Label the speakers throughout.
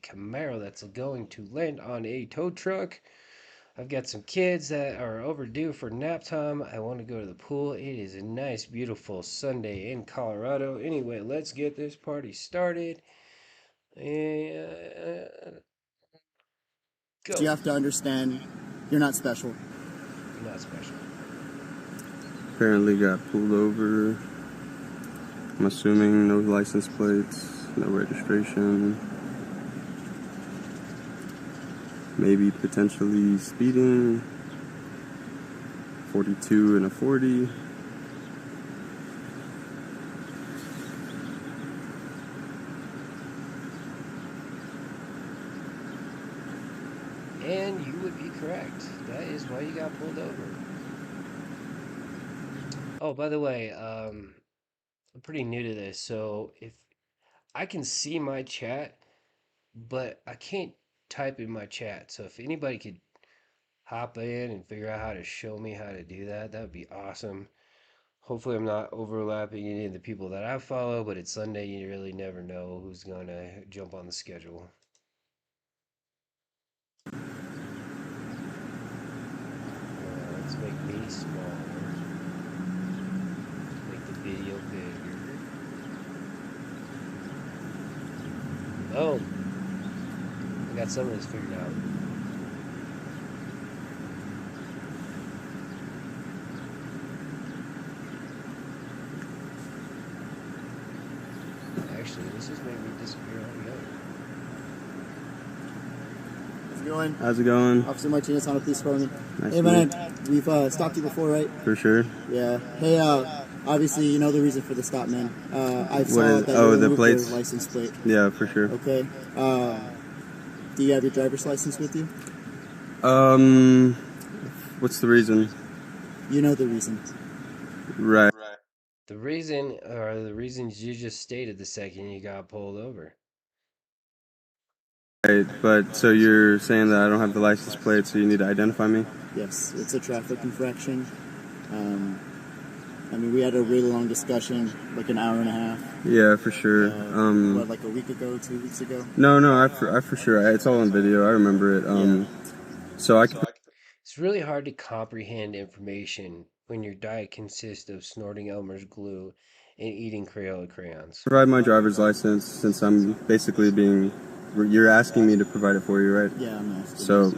Speaker 1: Camaro that's going to land on a tow truck. I've got some kids that are overdue for nap time. I want to go to the pool. It is a nice, beautiful Sunday in Colorado. Anyway, let's get this party started. And go.
Speaker 2: You have to understand, you're not special.
Speaker 1: You're not special.
Speaker 3: Apparently got pulled over. I'm assuming no license plates, no registration. Maybe potentially speeding. 42 and a 40.
Speaker 1: And you would be correct. That is why you got pulled over. Oh, by the way, I'm pretty new to this, so if I can see my chat, but I can't type in my chat. So if anybody could hop in and figure out how to show me how to do that, that would be awesome. Hopefully, I'm not overlapping any of the people that I follow, but it's Sunday. You really never know who's going to jump on the schedule. Let's make me smaller. Make the video bigger. Oh, I got some of this figured out. Actually, this is making me disappear altogether.
Speaker 2: How's it going?
Speaker 3: How's it going?
Speaker 2: Officer Martinez on a police department.
Speaker 3: Nice
Speaker 2: Hey
Speaker 3: to meet
Speaker 2: man, we've stopped you before, right?
Speaker 3: For sure.
Speaker 2: Yeah. Hey, obviously you know the reason for the stop, man. I saw
Speaker 3: What is,
Speaker 2: that
Speaker 3: oh,
Speaker 2: you
Speaker 3: the
Speaker 2: removed
Speaker 3: plates?
Speaker 2: your license plate.
Speaker 3: Yeah, for sure.
Speaker 2: Okay. Do you have your driver's license with you?
Speaker 3: What's the reason?
Speaker 2: You know the reason.
Speaker 3: Right.
Speaker 1: The reason, or the reasons you just stated the second you got pulled over.
Speaker 3: Right, but so you're saying that I don't have the license plate, so you need to identify me?
Speaker 2: Yes, it's a traffic infraction. I mean, we had a really long discussion, like an hour and a half.
Speaker 3: Yeah, for sure.
Speaker 2: What, like a week ago, 2 weeks ago?
Speaker 3: No, I for sure. It's all on video. I remember it. So I can
Speaker 1: It's really hard to comprehend information when your diet consists of snorting Elmer's glue and eating Crayola crayons.
Speaker 3: provide my driver's license since I'm basically being. You're asking me to provide it for you, right?
Speaker 2: Yeah, I'm asking.
Speaker 3: So,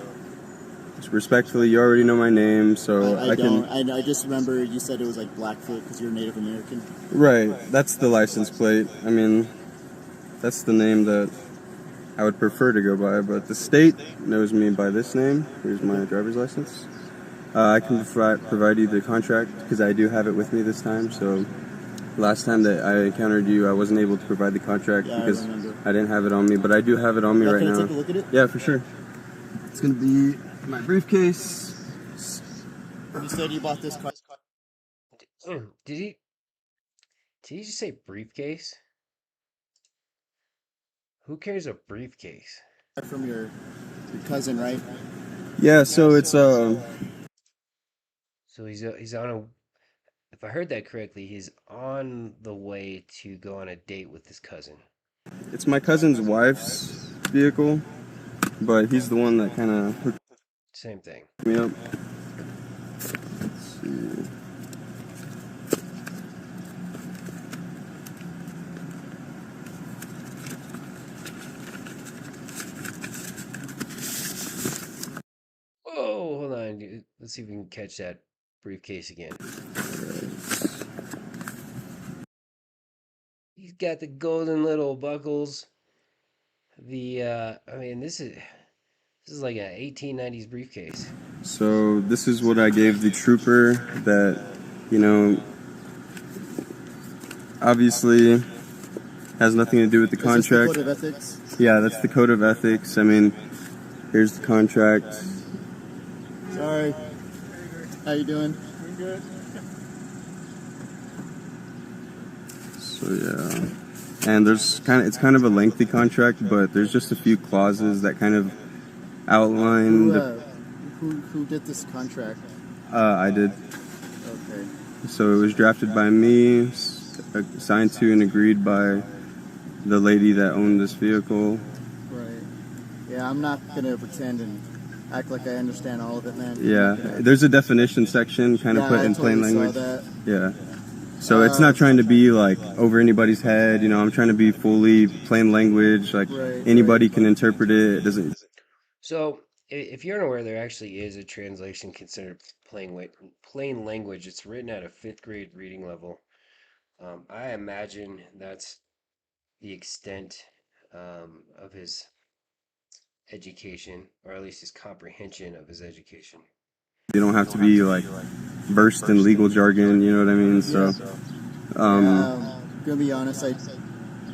Speaker 3: respectfully, you already know my name, so
Speaker 2: I
Speaker 3: can.
Speaker 2: don't. I just remember you said it was like Blackfoot because you're Native American.
Speaker 3: Right, that's the license plate. I mean, that's the name that I would prefer to go by, but the state knows me by this name. Here's my driver's license. I can provide you the contract because I do have it with me this time. So last time that I encountered you, I wasn't able to provide the contract because I didn't have it on me, but I do have it on me right now.
Speaker 2: Can I take a look at it?
Speaker 3: Yeah, for sure. It's gonna be my briefcase.
Speaker 2: You said you bought this car.
Speaker 1: Did he just say briefcase? Who carries a briefcase?
Speaker 2: From your cousin, right?
Speaker 3: Yeah, so it's
Speaker 1: So he's on a. If I heard that correctly, he's on the way to go on a date with his cousin.
Speaker 3: it's my cousin's wife's vehicle, but he's the one that kind of hooked
Speaker 1: Same thing.
Speaker 3: me up. Let's see.
Speaker 1: Oh, hold on, dude. Let's see if we can catch that briefcase again. He's got the golden little buckles. I mean, this is like an 1890s briefcase.
Speaker 3: So this is what I gave the trooper that, you know, obviously has nothing to do with the contract.
Speaker 2: Is this the code of ethics?
Speaker 3: Yeah, that's the code of ethics. I mean, here's the contract.
Speaker 2: Sorry. How you doing? I'm good.
Speaker 3: So yeah. And it's kind of a lengthy contract, but there's just a few clauses that kind of outline
Speaker 2: Who did this contract?
Speaker 3: I did.
Speaker 2: Okay.
Speaker 3: So it was drafted by me, signed to and agreed by the lady that owned this vehicle.
Speaker 2: Right. Yeah, I'm not gonna pretend and act like I understand all of it, man.
Speaker 3: Yeah, there's a definition section kind of
Speaker 2: Yeah,
Speaker 3: put
Speaker 2: I
Speaker 3: in
Speaker 2: totally
Speaker 3: plain
Speaker 2: saw
Speaker 3: language.
Speaker 2: that.
Speaker 3: Yeah. So it's not trying to be like over anybody's head, you know, I'm trying to be fully plain language, like
Speaker 2: Right,
Speaker 3: anybody
Speaker 2: right.
Speaker 3: can interpret it. It doesn't.
Speaker 1: So, if you're unaware, there actually is a translation considered plain language. It's written at a fifth grade reading level. I imagine that's the extent of his education, or at least his comprehension of his education.
Speaker 3: You don't have to be like versed in legal jargon, you know what I mean?
Speaker 2: Yeah.
Speaker 3: So,
Speaker 2: Yeah,
Speaker 3: um,
Speaker 2: gonna be honest, I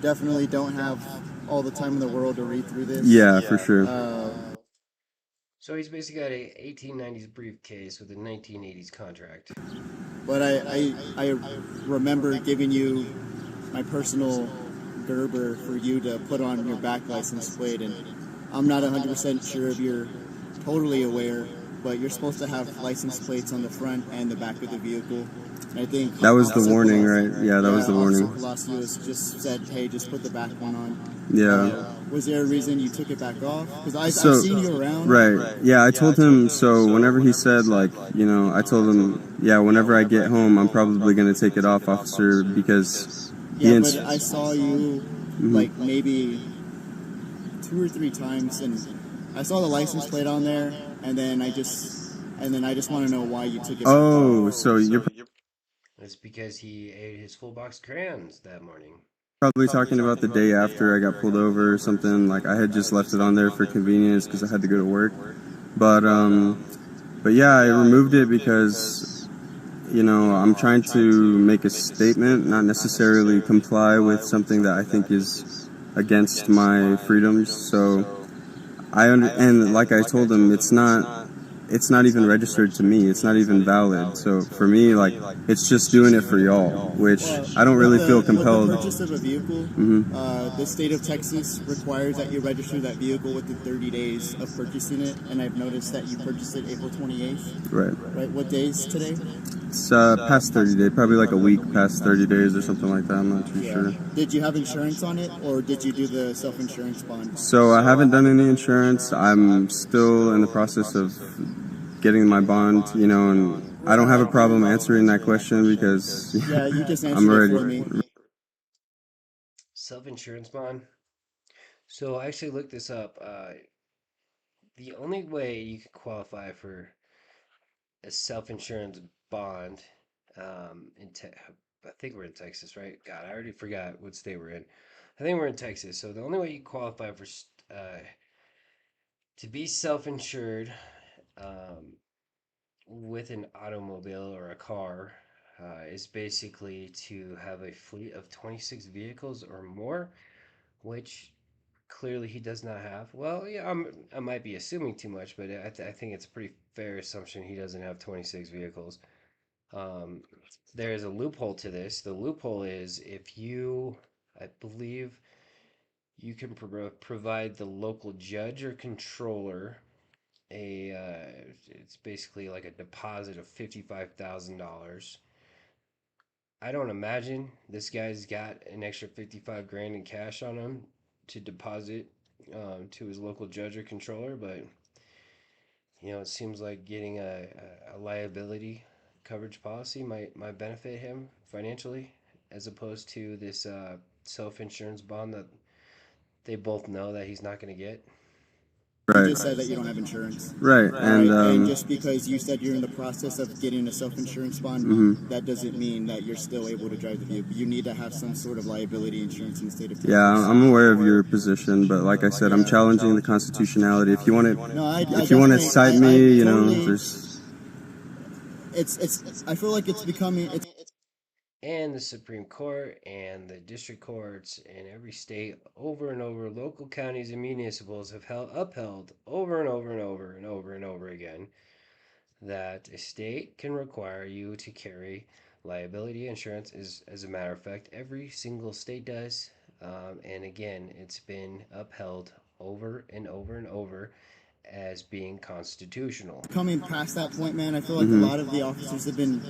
Speaker 2: definitely don't have all the time in the world to read through this.
Speaker 3: yeah, for sure.
Speaker 1: So he's basically got a 1890s briefcase with a 1980s contract.
Speaker 2: But I remember giving you my personal Gerber for you to put on your back license plate, and I'm not 100% sure if you're totally aware, but you're supposed to have license plates on the front and the back of the vehicle. And I think
Speaker 3: That was the
Speaker 2: Officer
Speaker 3: warning, right? Yeah, that was the
Speaker 2: Officer
Speaker 3: warning.
Speaker 2: Palacios just said, "Hey, just put the back one on."
Speaker 3: Yeah.
Speaker 2: Was there a reason you took it back off? Because I've
Speaker 3: So,
Speaker 2: seen you around.
Speaker 3: right. Yeah, I told him, so whenever he said, like, you know, I told him, yeah, whenever I get home, I'm probably going to take it off, officer, because he
Speaker 2: Yeah, but I saw you like maybe 2 or 3 times, and I saw the license plate on there, and then I just want to know why you took it.
Speaker 3: Oh, so you're
Speaker 1: That's because he ate his full box of crayons that morning.
Speaker 3: probably talking about the day after I got pulled over or something. Like, I had just left it on there for convenience because I had to go to work. But, but yeah, I removed it because, you know, I'm trying to make a statement, not necessarily comply with something that I think is against my freedoms. So and like I told him, it's not even registered to me. It's not even valid. So for me, like, it's just doing it for y'all, which I don't really feel compelled.
Speaker 2: With the purchase of a vehicle, the state of Texas requires that you register that vehicle within 30 days of purchasing it, and I've noticed that you purchased it April 28th.
Speaker 3: Right.
Speaker 2: Right. What day is today?
Speaker 3: It's past 30 days, probably like a week past 30 days or something like that. I'm not too sure.
Speaker 2: Did you have insurance on it, or did you do the self-insurance bond?
Speaker 3: So I haven't done any insurance. I'm still in the process of getting my bond, you know, and I don't have a problem answering that question because
Speaker 2: Yeah, you just
Speaker 3: I'm
Speaker 2: answered it for
Speaker 3: ready.
Speaker 2: me.
Speaker 1: Self insurance bond. So I actually looked this up. The only way you can qualify for a self insurance bond I think we're in Texas, right? God, I already forgot what state we're in. I think we're in Texas. So the only way you qualify for to be self insured um, with an automobile or a car is basically to have a fleet of 26 vehicles or more, which clearly he does not have. Well, yeah, I might be assuming too much, but I think it's a pretty fair assumption he doesn't have 26 vehicles. Um, there is a loophole to this. The loophole is if you, I believe, you can provide the local judge or controller it's basically like a deposit of $55,000. I don't imagine this guy's got an extra 55 grand in cash on him to deposit to his local judge or controller, but it seems like getting a liability coverage policy might benefit him financially, as opposed to this self insurance bond that they both know that he's not going to get.
Speaker 2: You
Speaker 3: Right.
Speaker 2: just said that you don't have insurance.
Speaker 3: Right.
Speaker 2: And
Speaker 3: And
Speaker 2: just because you said you're in the process of getting a self-insurance bond, that doesn't mean that you're still able to drive the vehicle. You need to have some sort of liability insurance in the state of Texas.
Speaker 3: yeah, I'm aware of your position, but like I said, I'm challenging the constitutionality. If you want to,
Speaker 2: No,
Speaker 3: if you want to cite me, you know,
Speaker 2: totally,
Speaker 3: there's
Speaker 2: it's. I feel like it's becoming. It's
Speaker 1: And the Supreme Court and the district courts in every state over and over, local counties and municipals have upheld over and over and over and over and over again that a state can require you to carry liability insurance. As a matter of fact, every single state does. And again, it's been upheld over and over and over as being constitutional.
Speaker 2: coming past that point, man. I feel like a lot of the officers have been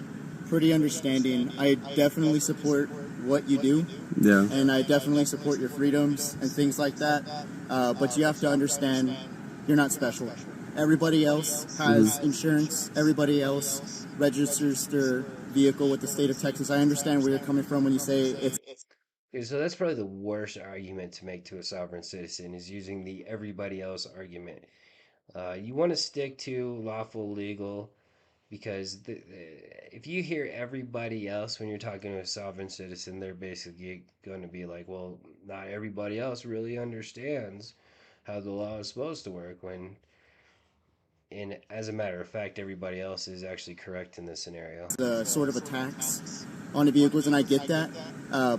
Speaker 2: pretty understanding. I definitely support what you do.
Speaker 3: Yeah.
Speaker 2: And I definitely support your freedoms and things like that. But you have to understand you're not special. Everybody else has insurance. Everybody else registers their vehicle with the state of Texas. I understand where you're coming from when you say it's.
Speaker 1: Okay, so that's probably the worst argument to make to a sovereign citizen is using the everybody else argument. You want to stick to lawful, legal, because if you hear everybody else when you're talking to a sovereign citizen, they're basically going to be like, well, not everybody else really understands how the law is supposed to work. When, and as a matter of fact, everybody else is actually correct in this scenario.
Speaker 2: Sort of a tax on the vehicles, and I get that.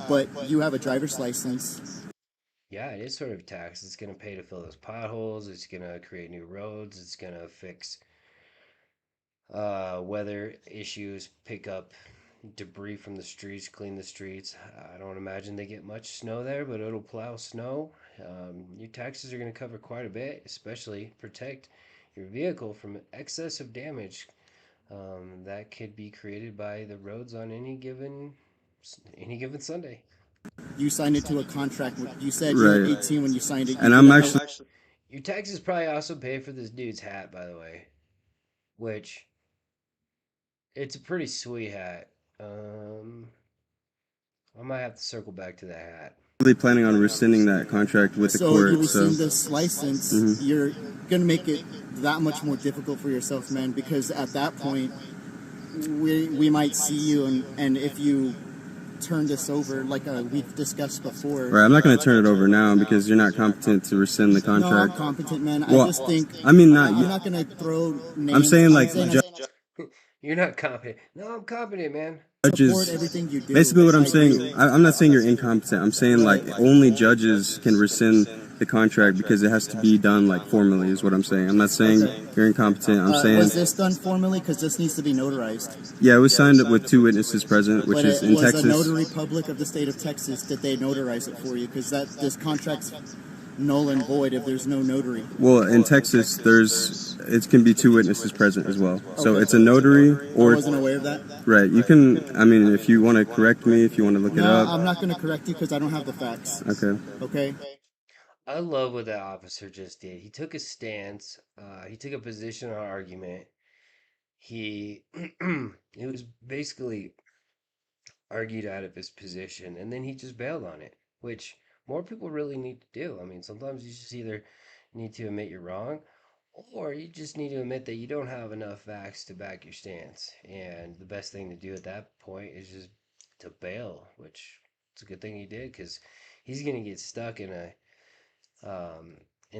Speaker 2: But you have a driver's license.
Speaker 1: Yeah, it is sort of a tax. It's going to pay to fill those potholes. It's going to create new roads. It's going to fix weather issues, pick up debris from the streets, clean the streets. I don't imagine they get much snow there, but it'll plow snow. Your taxes are going to cover quite a bit, especially protect your vehicle from excessive damage that could be created by the roads on any given Sunday.
Speaker 2: You signed into a contract. You said you
Speaker 3: Right.
Speaker 2: were 18 when you signed it.
Speaker 3: And I'm actually
Speaker 1: Your taxes probably also pay for this dude's hat, by the way, which it's a pretty sweet hat. I might have to circle back to that hat.
Speaker 3: planning on rescinding that contract with the
Speaker 2: So
Speaker 3: court.
Speaker 2: you
Speaker 3: So
Speaker 2: rescind this license, you're gonna make it that much more difficult for yourself, man. Because at that point, we might see you, and if you turn this over, like we've discussed before.
Speaker 3: right, I'm not going to turn it over now because you're not competent to rescind the
Speaker 2: No, I'm
Speaker 3: contract.
Speaker 2: competent, man.
Speaker 3: Well,
Speaker 2: I just think
Speaker 3: I mean, not
Speaker 2: I'm
Speaker 3: you.
Speaker 2: not gonna throw names.
Speaker 3: I'm saying like
Speaker 1: You're not competent. No, I'm competent, man.
Speaker 2: support
Speaker 3: judges.
Speaker 2: everything you do.
Speaker 3: Basically, what I'm
Speaker 2: Like,
Speaker 3: saying, I'm not saying you're incompetent. I'm saying like only judges can rescind the contract because it has to be done like formally. Is what I'm saying. I'm not saying you're incompetent. I'm saying
Speaker 2: was this done formally? Because this needs to be notarized.
Speaker 3: yeah, it was signed with 2 witnesses present, which
Speaker 2: But
Speaker 3: is
Speaker 2: it
Speaker 3: in
Speaker 2: was
Speaker 3: Texas.
Speaker 2: a notary public of the state of Texas. Did they notarize it for you? Because this contract's null and void if there's no notary.
Speaker 3: Well, in Texas, it can be 2 witnesses present as well. So it's a notary
Speaker 2: I
Speaker 3: or
Speaker 2: wasn't aware of that.
Speaker 3: right. You can. I mean, if you want to correct me, if you want to look it
Speaker 2: No,
Speaker 3: up.
Speaker 2: I'm not going to correct you because I don't have the facts.
Speaker 3: Okay.
Speaker 2: Okay?
Speaker 1: I love what that officer just did. He took a stance. He took a position on argument. He it was basically argued out of his position, and then he just bailed on it, which more people really need to do. I mean, sometimes you just either need to admit you're wrong, or you just need to admit that you don't have enough facts to back your stance. And the best thing to do at that point is just to bail, which it's a good thing he did because he's gonna get stuck in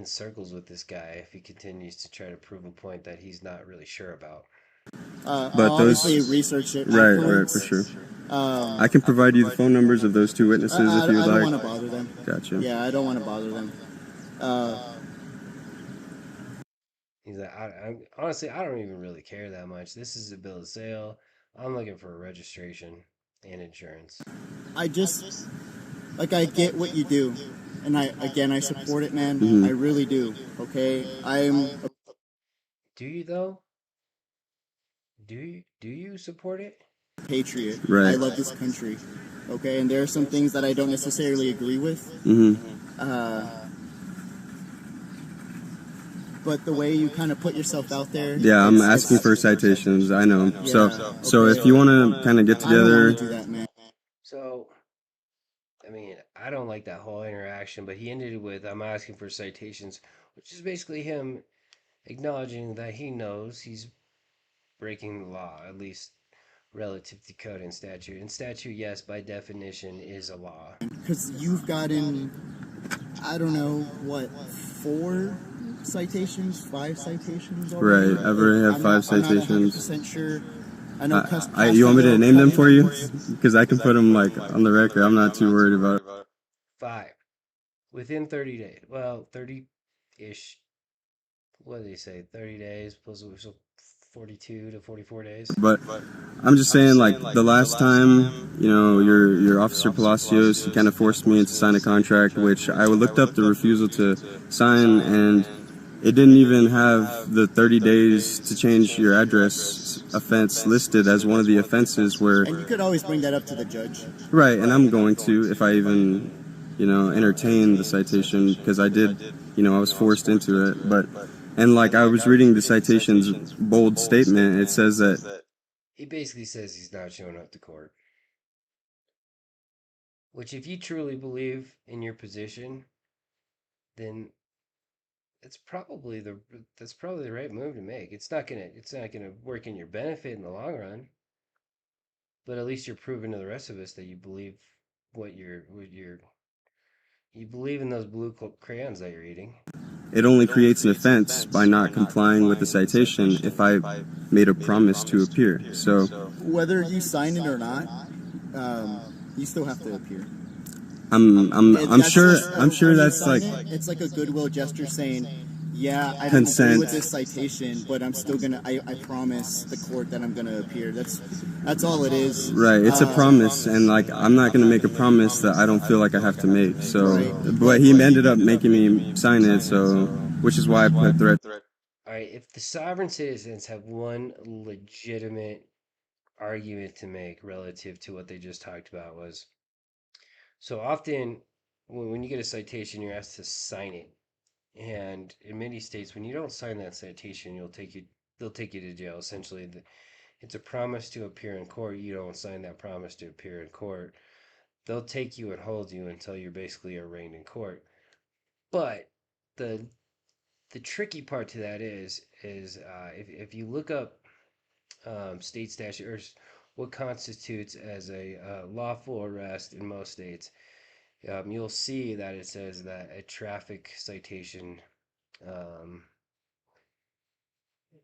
Speaker 1: circles with this guy if he continues to try to prove a point that he's not really sure about.
Speaker 3: But
Speaker 2: I'll obviously research it.
Speaker 3: Right,
Speaker 2: afterwards.
Speaker 3: for sure. I can provide you the phone numbers of those 2 witnesses
Speaker 2: I
Speaker 3: if you would
Speaker 2: don't
Speaker 3: like.
Speaker 2: want to bother them.
Speaker 3: Gotcha.
Speaker 2: Yeah, I don't want to bother them.
Speaker 1: He's like, honestly, I don't even really care that much. This is a bill of sale. I'm looking for a registration and insurance.
Speaker 2: I just, like, I get what you do. And I support it, man.
Speaker 3: Mm-hmm.
Speaker 2: I really do. Okay?
Speaker 1: Do you though? Do you support it?
Speaker 2: Patriot.
Speaker 3: Right.
Speaker 2: I love this country. Okay? And there are some things that I don't necessarily agree with. But the way you kind of put yourself out there.
Speaker 3: Yeah, I'm asking for citations. I know. So if you want to kind of get
Speaker 2: I don't
Speaker 3: together,
Speaker 2: want to do that, man.
Speaker 1: So, I mean, I don't like that whole interaction, but he ended it with, I'm asking for citations, which is basically him acknowledging that he knows he's breaking the law, at least relative to code and statute. And statute, yes, by definition, is a law.
Speaker 2: Because you've gotten, I don't know, what, 4 citations, 5 citations already?
Speaker 3: right? I've already had 5
Speaker 2: I'm not
Speaker 3: citations.
Speaker 2: 100% sure. I know
Speaker 3: You want me to name them for you? Because I can put them like on the record. I'm not too worried about it.
Speaker 1: 5. Within 30 days. Well, 30-ish. What do they say? 30 days plus 42 to 44 days.
Speaker 3: But I'm just saying, like the last time, you know, your officer Palacios, he kind of forced me to sign a contract, which I looked up the refusal to sign, and it didn't even have the 30 days to change your address offense listed as one of the offenses where,
Speaker 2: And you could always bring that up to the judge.
Speaker 3: right, and I'm going to if I even, entertain the citation because I did, I was forced into it. But, and like I was reading the citation's bold statement, it says that,
Speaker 1: He basically says he's not showing up to court. Which, if you truly believe in your position, then it's probably the right move to make. It's not gonna work in your benefit in the long run, but at least you're proving to the rest of us that you believe you believe in those blue crayons that you're eating.
Speaker 3: it only creates an offense by not complying with the citation if I made a promise to appear. So
Speaker 2: Whether you sign it or not, you still have to appear.
Speaker 3: I'm sure that's like
Speaker 2: It's like a goodwill gesture saying, yeah, I don't agree
Speaker 3: consent.
Speaker 2: with this citation, but I'm still gonna. I promise the court that I'm gonna appear. That's all it is.
Speaker 3: Right, it's a promise, and like I'm not going to make a promise that I don't feel like I have to make. So,
Speaker 2: Right.
Speaker 3: but he ended up making me sign it, so which is why I put threat.
Speaker 1: All right, if the sovereign citizens have one legitimate argument to make relative to what they just talked about was so often when you get a citation, you're asked to sign it. And in many states, when you don't sign that citation, they'll take you to jail. Essentially, it's a promise to appear in court. You don't sign that promise to appear in court, they'll take you and hold you until you're basically arraigned in court. But the the tricky part to that is if you look up state statute or what constitutes as a lawful arrest in most states, you'll see that it says that a traffic citation um,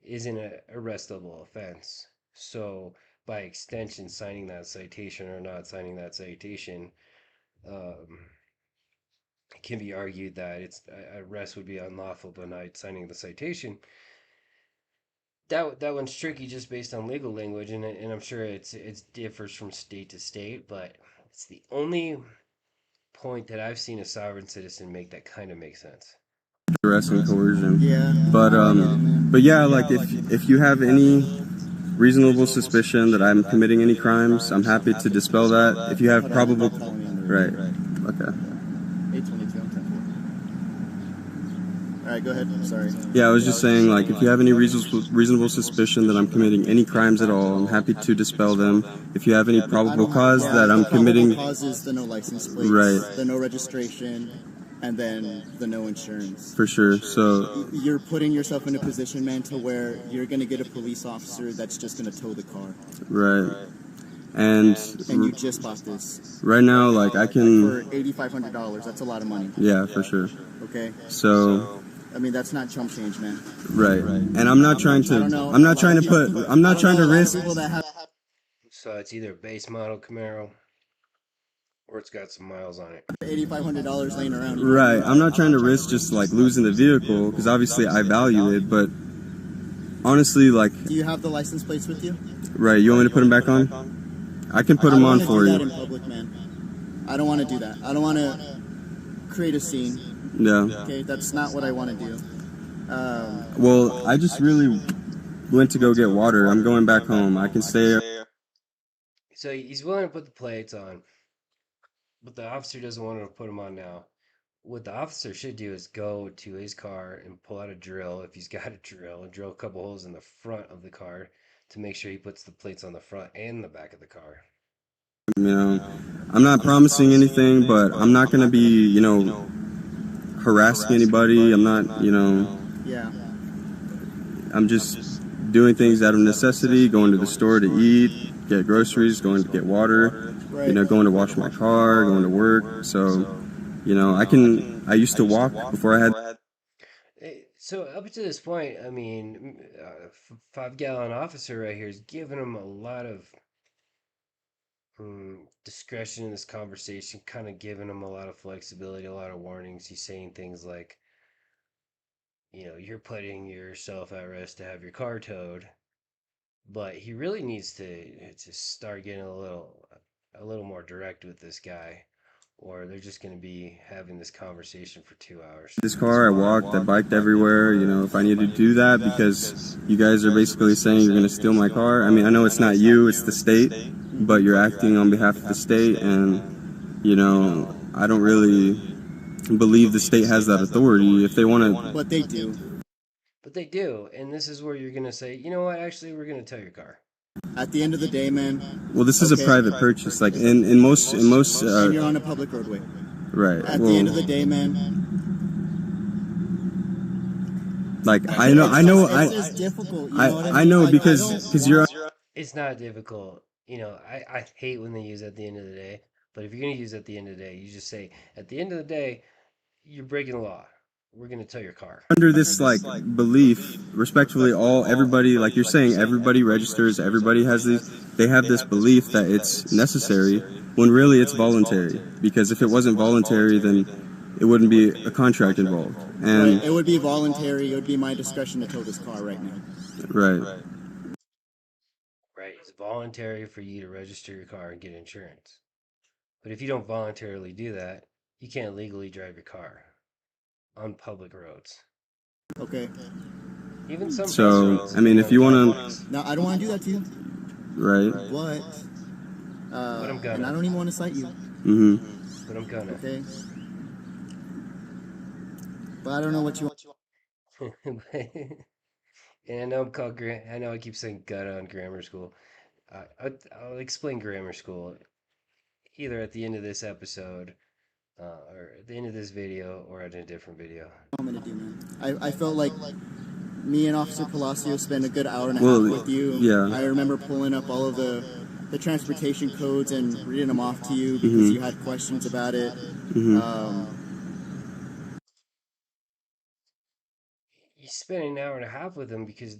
Speaker 1: isn't an arrestable offense. So, by extension, signing that citation or not signing that citation, um, it can be argued that it's arrest would be unlawful by not signing the citation. That one's tricky just based on legal language, and I'm sure it's differs from state to state, but it's the only point that I've seen a sovereign citizen make that kind of makes sense.
Speaker 3: Duress and coercion.
Speaker 2: Yeah.
Speaker 3: But yeah, like if you have any reasonable suspicion that I'm committing any crimes, I'm happy to dispel that. If you have probable, right? Okay.
Speaker 2: 822. I'm 10. All right, go ahead. I'm sorry.
Speaker 3: Yeah, I was just saying, like, if you have any reasonable suspicion that I'm committing any crimes at all, I'm happy to dispel them. If you have any probable cause that I'm committing,
Speaker 2: probable cause is the no license plates,
Speaker 3: right,
Speaker 2: the no registration, and then the no insurance.
Speaker 3: For sure. So
Speaker 2: you're putting yourself in a position, man, to where you're going to get a police officer that's just going to tow the car.
Speaker 3: Right. And
Speaker 2: you just bought this.
Speaker 3: Right now, like I can
Speaker 2: for $8,500. That's a lot of money.
Speaker 3: Yeah, for sure.
Speaker 2: Okay.
Speaker 3: So
Speaker 2: I mean, that's not chump change, man.
Speaker 3: Right. And I'm not trying to risk.
Speaker 1: So it's either a base model Camaro or it's got some miles on it.
Speaker 2: $8,500 laying around.
Speaker 3: Right. I'm not trying to risk just like losing the vehicle because obviously I value it, but honestly, like.
Speaker 2: Do you have the license plates with you?
Speaker 3: Right. You want me to put them back on? I can put them on for you.
Speaker 2: I don't want to do that in public, man. I don't want to do that. I don't want to create a scene.
Speaker 3: Yeah.
Speaker 2: Okay, that's not what I want to do.
Speaker 3: Well, I just really went to go get water. I'm going back home. I can stay.
Speaker 1: So he's willing to put the plates on, but the officer doesn't want to put them on now. What the officer should do is go to his car and pull out a drill, if he's got a drill, and drill a couple holes in the front of the car to make sure he puts the plates on the front and the back of the car.
Speaker 3: I'm not promising anything, but I'm not going to be, harassing anybody. I'm not,
Speaker 2: Yeah.
Speaker 3: I'm just doing things out of necessity, going to the store to eat, get groceries, going to get water, going to wash my car, going to work. So, I used to walk before I had.
Speaker 1: So up to this point, I mean, 5-gallon officer right here is giving him a lot of discretion in this conversation, kind of giving him a lot of flexibility, a lot of warnings. He's saying things like, you're putting yourself at risk to have your car towed, but he really needs to start getting a little more direct with this guy, or they're just going to be having this conversation for 2 hours.
Speaker 3: This car, I walked, I biked everywhere. You know, if I need to do that because you guys are basically saying you're going to steal my car. I mean, I know it's not you, it's the state, but you're acting on behalf of the state, and you know, I don't really believe the state has that authority. If they want to,
Speaker 2: But they do.
Speaker 1: But they do, and this is where you're going to say, you know what, actually, we're going to tow your car.
Speaker 2: At the end of the day, man.
Speaker 3: well, this is a private purchase. Like in most,
Speaker 2: And you're on a public roadway.
Speaker 3: right.
Speaker 2: At
Speaker 3: Well,
Speaker 2: the end of the day, man.
Speaker 3: like I know,
Speaker 2: It's just difficult. You know what
Speaker 3: I know because you're.
Speaker 1: It's not difficult. You know, I hate when they use at the end of the day, but if you're going to use at the end of the day, you just say, at the end of the day, you're breaking the law. We're going to tow your car.
Speaker 3: Under this like belief, respectfully, everybody, like you're saying, everybody registers, everybody has these, they have this belief that it's necessary when really it's voluntary, because if it wasn't voluntary, then it wouldn't be a contract involved. And
Speaker 2: It would be voluntary. It would be my discretion to tow this car right now.
Speaker 3: right.
Speaker 1: Right? It's voluntary for you to register your car and get insurance. But if you don't voluntarily do that, you can't legally drive your car on public roads.
Speaker 2: Okay.
Speaker 1: Even some
Speaker 3: So,
Speaker 1: roads,
Speaker 3: I mean, if you wanna-
Speaker 2: Now, I don't want to do that to you,
Speaker 3: Right.
Speaker 2: but
Speaker 1: I'm gonna.
Speaker 2: and I don't even want to cite you.
Speaker 3: Mm-hmm.
Speaker 1: But I'm gonna.
Speaker 2: Okay. But I don't know what you want.
Speaker 1: And I know I'm called. I know I keep saying "gutta" on grammar school. I'll explain grammar school either at the end of this episode, or at the end of this video, or at a different video.
Speaker 2: I'm gonna do, man. I felt like me and Officer Palacio spent a good hour and a
Speaker 3: Well,
Speaker 2: half with you.
Speaker 3: yeah.
Speaker 2: I remember pulling up all of the transportation codes and reading them off to you because you had questions about it.
Speaker 1: You spent an hour and a half with him because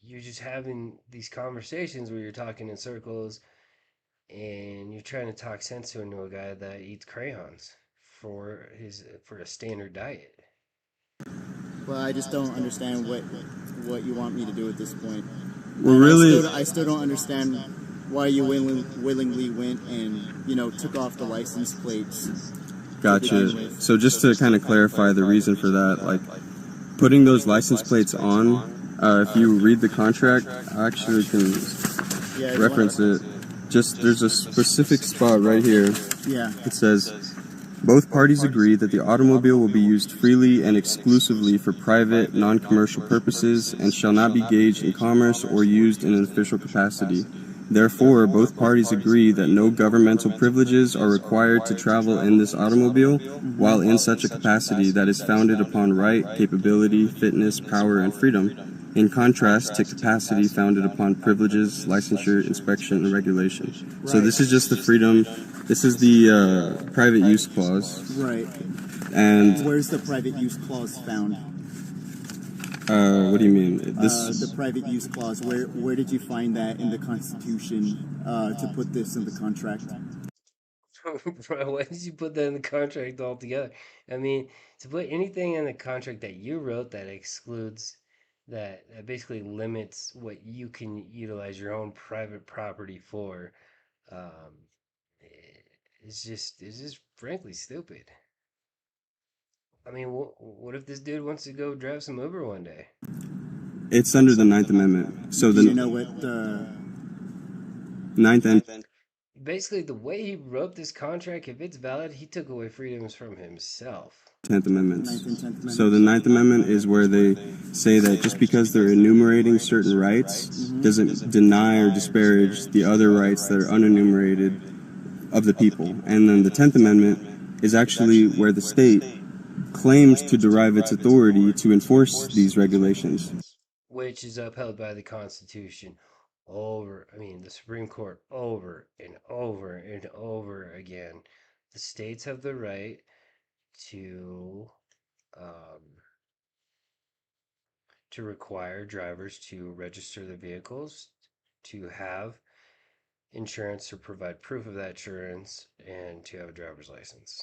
Speaker 1: you're just having these conversations where you're talking in circles and you're trying to talk sense into a guy that eats crayons for a standard diet.
Speaker 2: Well, I just don't understand what you want me to do at this point.
Speaker 3: Well,
Speaker 2: And
Speaker 3: really,
Speaker 2: I still don't understand why you willingly went and took off the license plates.
Speaker 3: gotcha. So just to kind of clarify the reason for that, like putting those license plates on. If you read the contract, I actually can reference it. Just there's a specific spot right here.
Speaker 2: Yeah.
Speaker 3: It says, both parties agree that the automobile will be used freely and exclusively for private, non-commercial purposes and shall not be gauged in commerce or used in an official capacity. Therefore, both parties agree that no governmental privileges are required to travel in this automobile while in such a capacity that is founded upon right, capability, fitness, power, and freedom, in contrast to capacity founded upon privileges, licensure, inspection, and regulation. So this is just the freedom. This is the private use clause.
Speaker 2: Right.
Speaker 3: And
Speaker 2: Where's the private use clause found?
Speaker 3: what do you mean?
Speaker 2: The private use clause. Where did you find that in the Constitution to put this in the contract?
Speaker 1: Bro, why did you put that in the contract altogether? I mean, to put anything in the contract that you wrote that excludes, that basically limits what you can utilize your own private property for, um, it's just frankly stupid. I mean, what if this dude wants to go drive some Uber one day?
Speaker 3: It's under the Ninth Amendment. So
Speaker 2: Do
Speaker 3: the
Speaker 2: you know what the
Speaker 3: Ninth and
Speaker 1: Basically, the way he wrote this contract, if it's valid, he took away freedoms from himself.
Speaker 3: 10th Amendments.
Speaker 2: Ninth and 10th Amendments?
Speaker 3: So the Ninth Amendment is where they say that just because they're enumerating certain rights doesn't deny or disparage the other rights that are unenumerated of the people. And then the 10th Amendment is actually where the state claims to derive its authority to enforce these regulations.
Speaker 1: Which is upheld by the Constitution the Supreme Court over and over and over again. The states have the right to require drivers to register their vehicles, to have insurance or provide proof of that insurance, and to have a driver's license.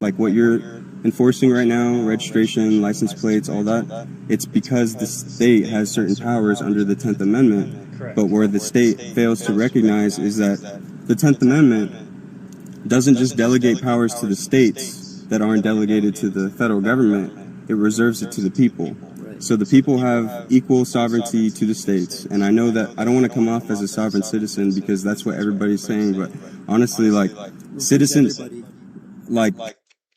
Speaker 3: Like what you're enforcing right now, registration, license plates, all that, it's because the state has certain powers under the 10th Amendment.
Speaker 1: Correct.
Speaker 3: But where the state fails to recognize is that the 10th Amendment doesn't just delegate powers to the states that aren't delegated to the federal government, it reserves it to the people. So the people have equal sovereignty to the states, and I know that I don't want to come off as a sovereign citizen because that's what everybody's saying, but honestly, like, citizens, like,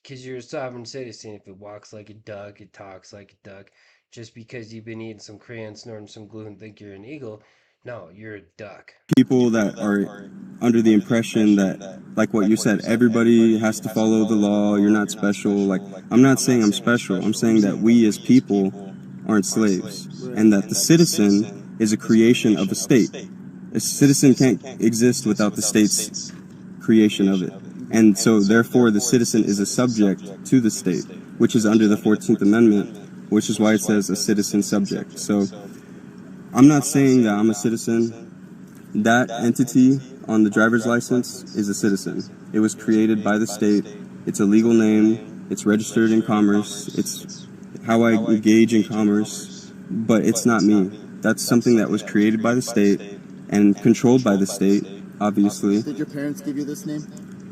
Speaker 1: Because you're a sovereign citizen. If it walks like a duck, it talks like a duck. Just because you've been eating some crayons, snorting some glue, and think you're an eagle, no, you're a duck.
Speaker 3: people that are under the impression that, like what you said, everybody has to follow the law, you're not special. Like, I'm not saying I'm special, I'm saying that we as people aren't slaves, and that the citizen is a creation of a state. A citizen can't exist without the state's creation of it. And so, therefore, the citizen is a subject to the state, which is under the 14th Amendment, which is why it says a citizen subject. So, I'm not saying that I'm a citizen. That entity on the driver's license is a citizen. It was created by the state. It's a legal name. It's registered in commerce. It's how I engage in commerce. But it's not me. That's something that was created by the state and controlled by the state, obviously.
Speaker 2: Did your parents give you this name?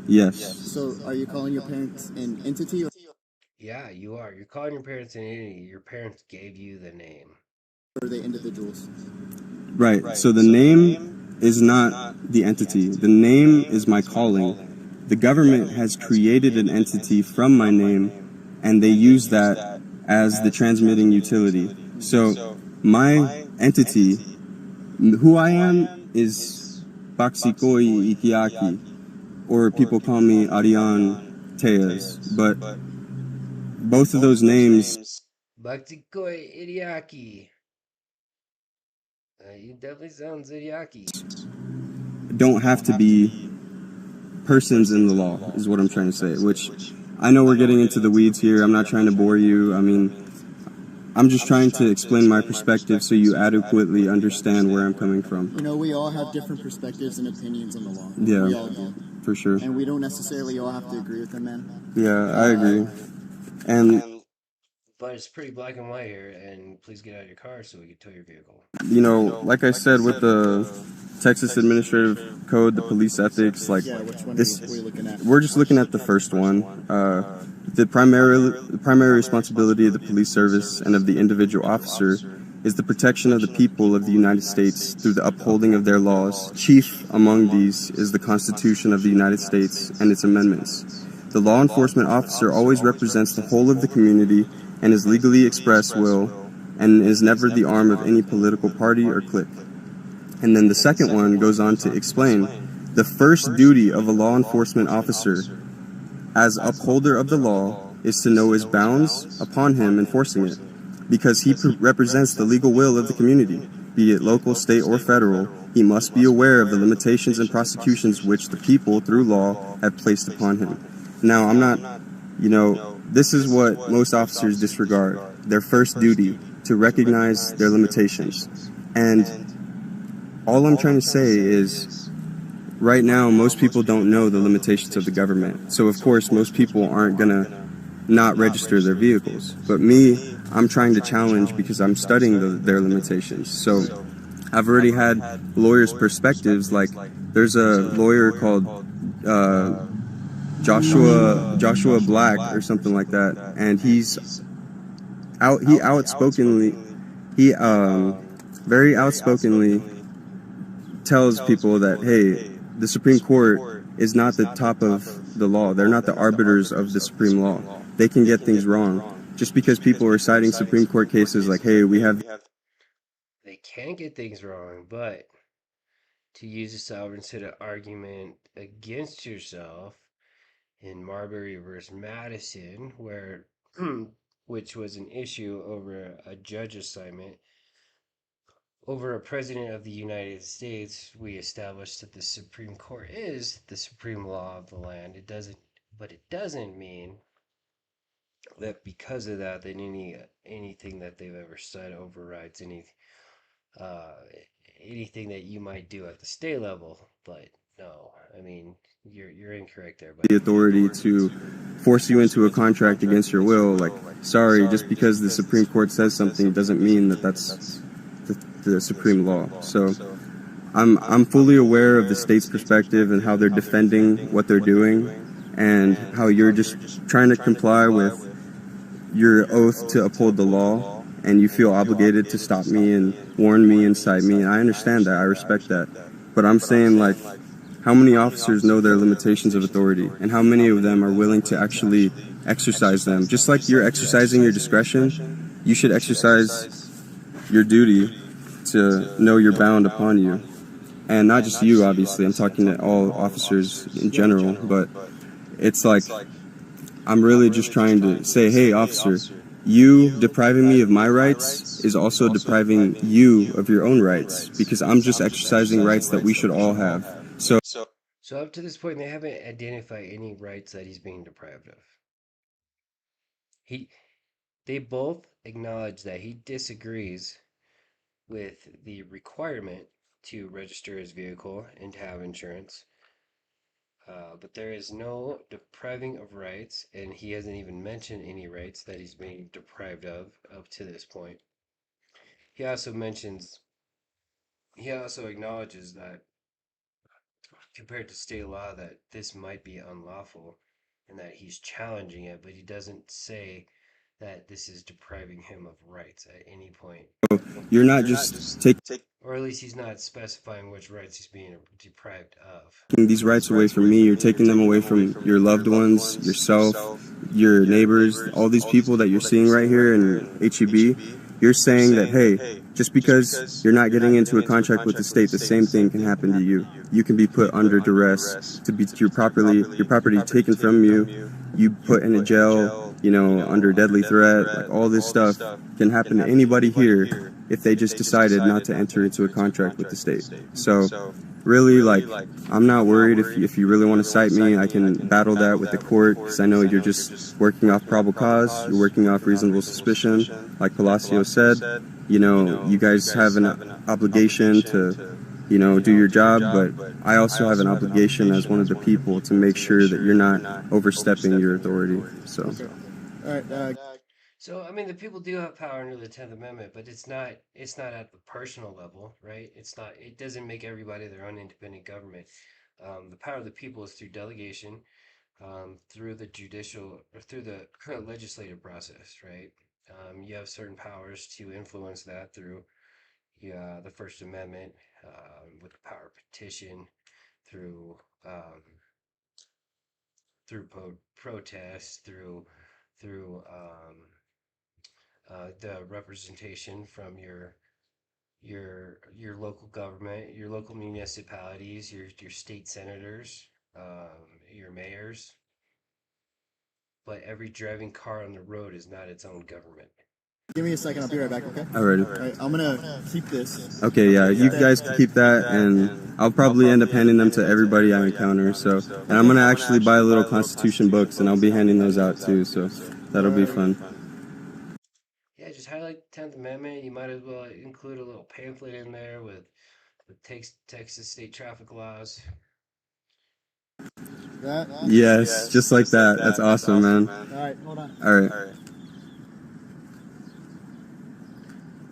Speaker 3: Yes.
Speaker 2: So are you calling your parents an entity?
Speaker 1: Yeah, you are. You're calling your parents an entity. Your parents gave you the name.
Speaker 2: Or are they individuals?
Speaker 3: Right. So the name is not the entity. The name is my calling. The government has created an entity from my name, and they use that as the transmitting utility. So my entity, who I am, is Baksikoi Ikiaki, or people call me Arian Tejas. But both of those names
Speaker 1: Baktikoi Idiaki. You definitely sound Zidiaki.
Speaker 3: don't have to be persons in the law, is what I'm trying to say, which I know we're getting into the weeds here. I'm not trying to bore you. I mean, I'm just trying to explain my perspective so you adequately understand where I'm coming from.
Speaker 2: You know, we all have different perspectives and opinions on the law.
Speaker 3: Yeah,
Speaker 2: we all do.
Speaker 3: For sure.
Speaker 2: And we don't necessarily all have to agree with them, man.
Speaker 3: Yeah, I agree. And
Speaker 1: But it's pretty black and white here, and please get out of your car so we can tow your vehicle.
Speaker 3: you know, like I said, with the Texas Administrative Code, the police ethics, like
Speaker 2: Yeah, which one
Speaker 3: this,
Speaker 2: are we looking at?
Speaker 3: we're just looking at the first one. The primary responsibility of the police service and of the individual officer is the protection of the people of the United States through the upholding of their laws. Chief among these is the Constitution of the United States and its amendments. The law enforcement officer always represents the whole of the community and his legally expressed will, and is never the arm of any political party or clique. And then the second one goes on to explain the first duty of a law enforcement officer as upholder of the law is to know his bounds upon him enforcing it, because he represents the legal will of the community, be it local, state, or federal. He must be aware of the limitations and prosecutions which the people, through law, have placed upon him. Now, I'm not, this is what most officers disregard, their first duty, to recognize their limitations. And all I'm trying to say is, right now, most people don't know the limitations of the government. So, of course, most people aren't going to not register their vehicles. But me, I'm trying to challenge because I'm studying their limitations. So, I've already had lawyers' perspectives. Like, there's a lawyer called Joshua Black or something like that, and he very outspokenly tells people that, hey, the Supreme Court is not the top of the law. They're not the arbiters of the supreme law. They can get things wrong. Just because people are citing Supreme Court cases like, hey,
Speaker 1: They can get things wrong, but to use a sovereign citizen argument against yourself in Marbury versus Madison, where which was an issue over a judge assignment, over a president of the United States, we established that the Supreme Court is the supreme law of the land. It doesn't mean that because of that, anything that they've ever said overrides anything that you might do at the state level. But no, I mean, you're incorrect there. But
Speaker 3: the authority to force you into a contract against your will. Like, sorry, just because the Supreme Court says something doesn't mean that that's the supreme law. So I'm fully aware of the state's perspective and how they're defending what they're doing, and how you're just trying to comply with your oath to uphold the law, and you feel obligated to stop me and warn me and cite me, and I understand that, I respect that. But I'm saying, like, how many officers know their limitations of authority, and how many of them are willing to actually exercise them? Just like you're exercising your discretion, you should exercise your duty to know you're bound upon you. And not just you, obviously, I'm talking to all officers in general, but it's like, I'm really just trying to say, hey, officer, you depriving me of my rights is also depriving you of your own rights, because I'm just exercising rights that we should all have. So,
Speaker 1: So up to this point, they haven't identified any rights that he's being deprived of. He, they both acknowledge that he disagrees with the requirement to register his vehicle and to have insurance. But there is no depriving of rights, and he hasn't even mentioned any rights that he's being deprived of up to this point. He also mentions, he also acknowledges that compared to state law, that this might be unlawful and that he's challenging it, but he doesn't say that this is depriving him of rights at any point.
Speaker 3: you're not just taking
Speaker 1: Or at least he's not specifying which rights he's being deprived of.
Speaker 3: these rights away from me, you're taking them away from your loved ones, yourself, your neighbors, all these people that you're seeing right here in HEB. You're saying that, hey, just because you're not getting into a contract with the state, the same thing can happen to you. You can be put under duress to be your property taken from you. You put in a jail, under deadly threat. Like, all this stuff can happen to anybody here if they just decided not to enter into a contract with the state. So really, like, I'm not worried. If you really want to cite me, I can battle that with the court, because I know you're just working off probable cause, you're working off reasonable suspicion. Like Palacio said, you guys have an obligation to, do your job, but I also have an obligation as one of the people to make sure that you're not overstepping your authority. So,
Speaker 2: All right.
Speaker 1: So I mean, the people do have power under the 10th Amendment, but it's not at the personal level, right? It's not. It doesn't make everybody their own independent government. The power of the people is through delegation, through the judicial or through the legislative process, right? You have certain powers to influence that through the First Amendment, with the power of petition, through protest, through the representation from your local government, your local municipalities, your state senators, your mayors. But every driving car on the road is not its own government.
Speaker 2: Give me a second. I'll be right back. Okay.
Speaker 3: alrighty.
Speaker 2: All right. I'm gonna keep this.
Speaker 3: Okay, yeah, you guys can keep that, and I'll probably end up handing them to everybody I encounter. So, and I'm gonna actually buy little Constitution books, and I'll be handing those out too. So, that'll be fun.
Speaker 1: Yeah, just highlight the 10th Amendment. You might as well include a little pamphlet in there with the Texas state traffic laws.
Speaker 2: That.
Speaker 3: Yes, just like that. That's awesome, man.
Speaker 2: All right. Hold on.
Speaker 3: All right.